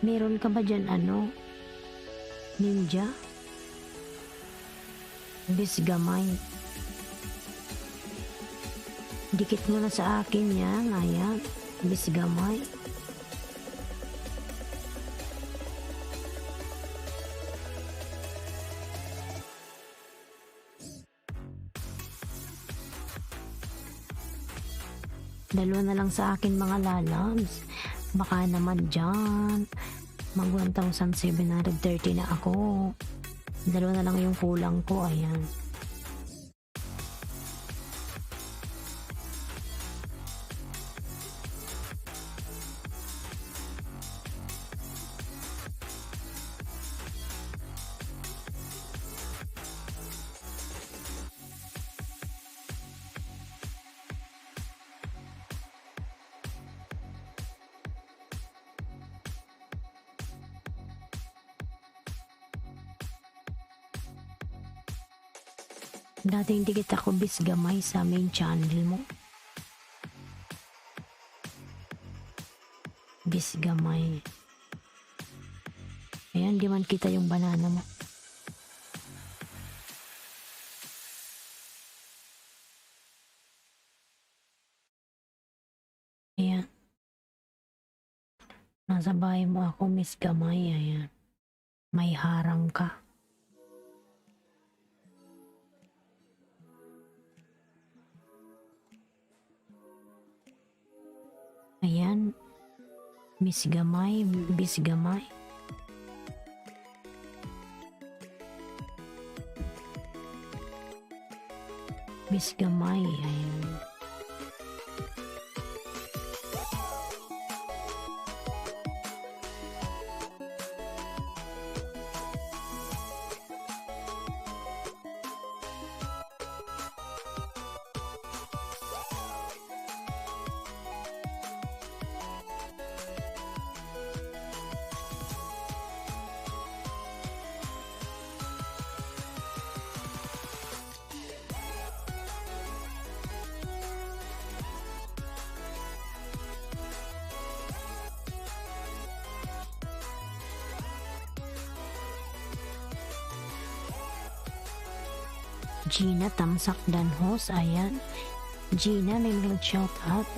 Meron ka ba dyan ninja? Bisgamay. Dikit mo na sa akin yan. Ayan. Bisgamay. Dalawa na lang sa akin mga lalabs. Baka naman dyan mag 1,730 na ako. Dalawa na lang yung kulang ko. Ayan. Dating dikit ako bisgamay sa main channel mo. Bisgamay. Ayan, di man kita yung banana mo. Ayan. Nasa bahay mo ako, Miss Gamay. Ayan. May harang ka. Ayan. Miss Gamay, Miss Gamay. Miss Gamay, ayan. Gina Tamsak Danhos, ayan. Gina, may mag-shout out.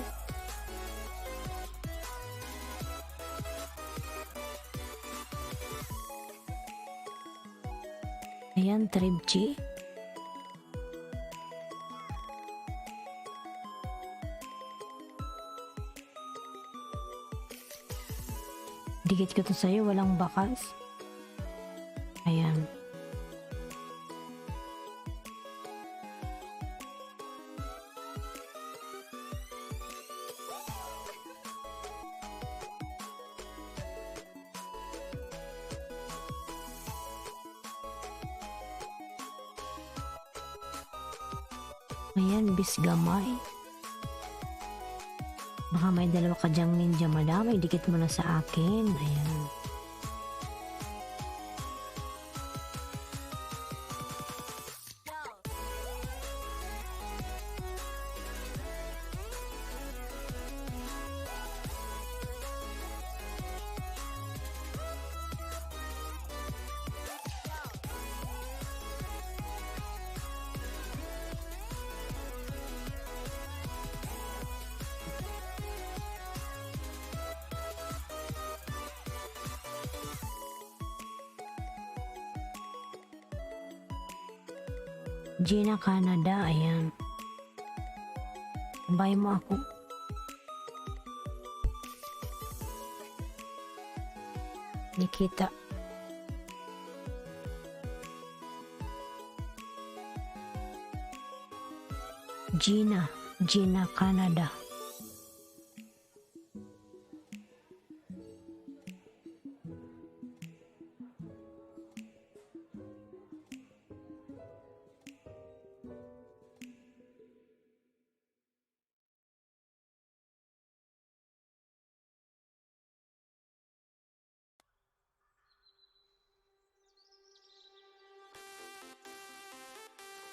Ayan, Tribchi. Dikit ko to sa'yo, walang bakas. Ayan. Ayan, bisgamay. Baka may dalawa ka dyang ninja, madam. Idikit mo na sa akin. Ayan. Gina Canada, ayan. Buy mo ako. Nikita. Gina, Canada.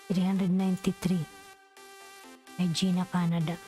$393 ay Gina, Canada.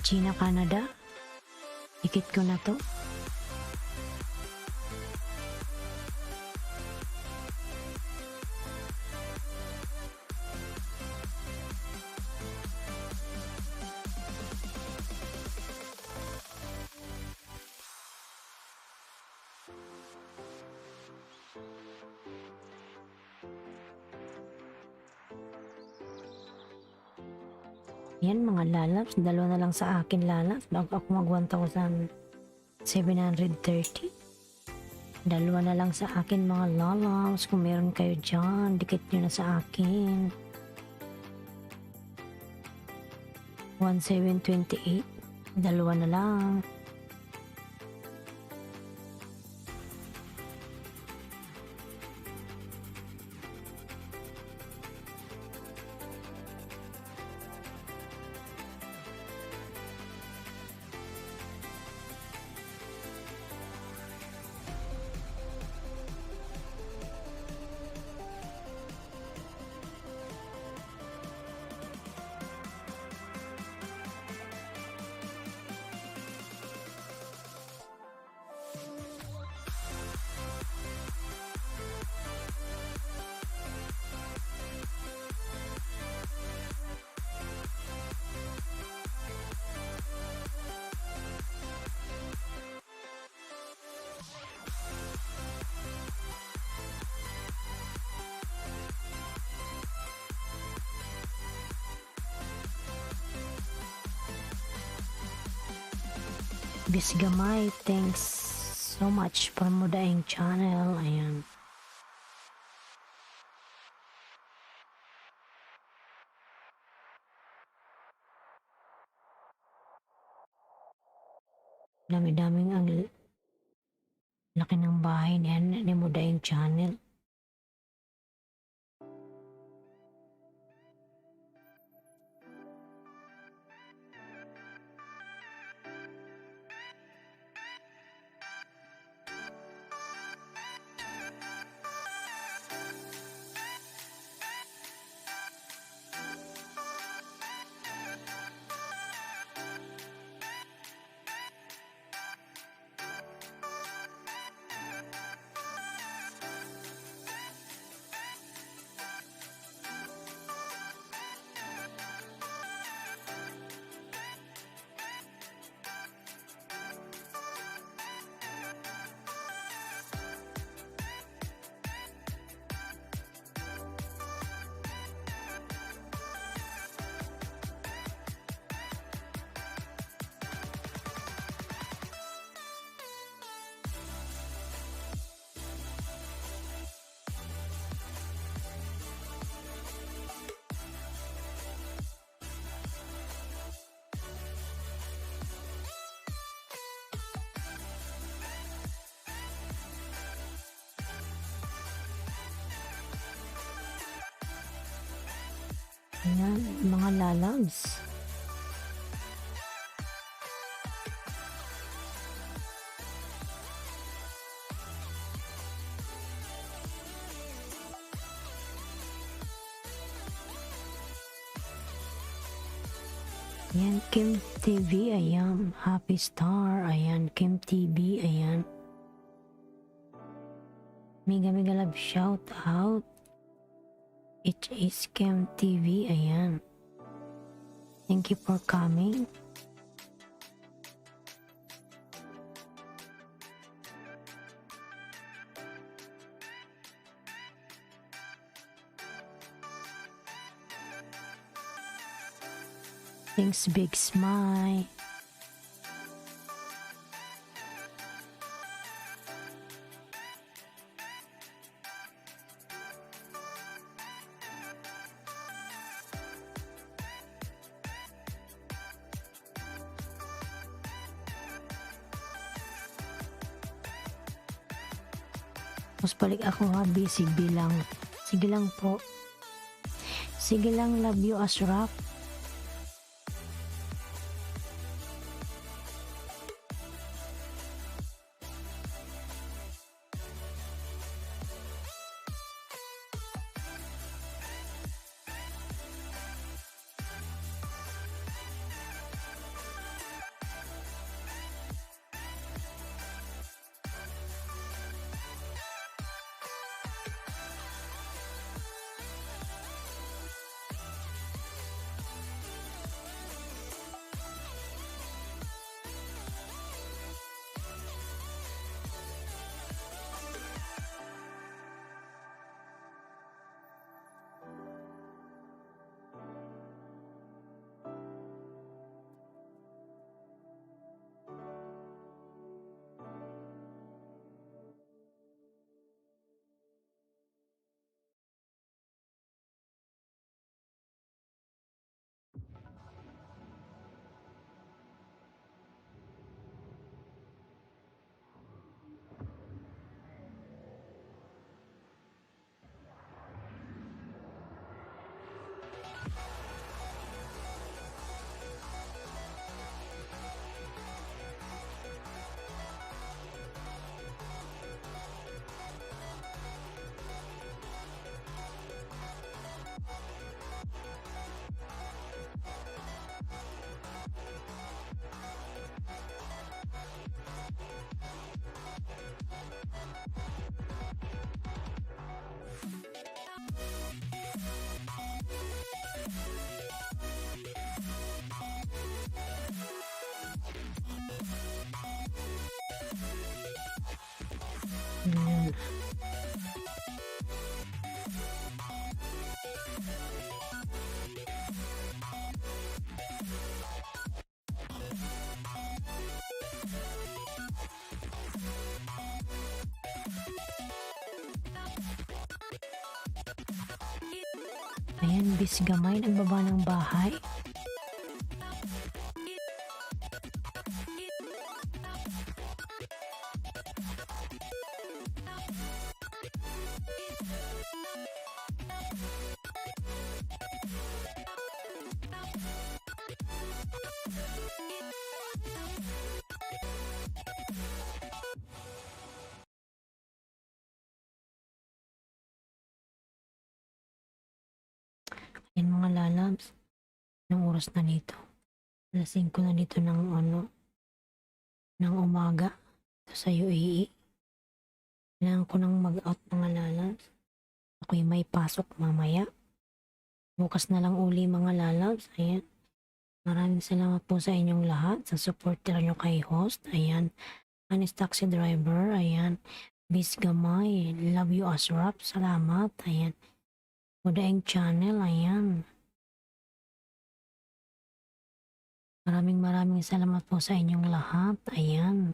Gina, Canada. Ikit ko na to. Yan mga lalabs, dalawa na lang sa akin lalabs bago ako mag 1,730. Dalawa na lang sa akin mga lalabs. Kung meron kayo dyan, dikit nyo na sa akin. 1,728. Dalawa na lang. Bisgamay, thanks so much for mo daing channel. Ayan. Dami-daming ang laki ng bahay niyan ni mo daing channel. Ayan, mga lalabs. Ayan, Kim TV, ayan, Happy Star, ayan, Kim TV, ayan. Mega mega love shout out. It is Kim TV, ayan. Thank you for coming. Thanks, Big Smile. Mas balik ako ha, busy bilang. Sige lang po. Sige lang, love you, Ashraf. Ayan. Ayan, bis gamay, nagbaba ng bahay. Ayan mga lalabs, ng oras na dito. Alas 5 na dito ng umaga dito sa UAE. Kailangan ko nang mag-out mga lalabs. Ako'y may pasok mamaya. Bukas na lang uli mga lalabs. Ayan. Maraming salamat po sa inyong lahat sa supporter nyo kay host. Ayan. Anis Taxi Driver. Ayan. Bis Gamay. Love you Asrap. Salamat. Ayan. Udaeng Channel. Ayan. Maraming salamat po sa inyong lahat. Ayan.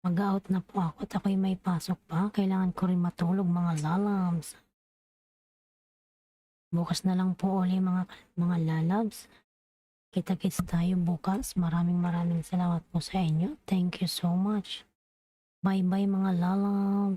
Mag-out na po ako at ako'y may pasok pa. Kailangan ko rin matulog mga lalabs. Bukas na lang po uli mga lalabs. Kita-kits tayo bukas. Maraming salamat po sa inyo. Thank you so much. Bye-bye mga lalabs.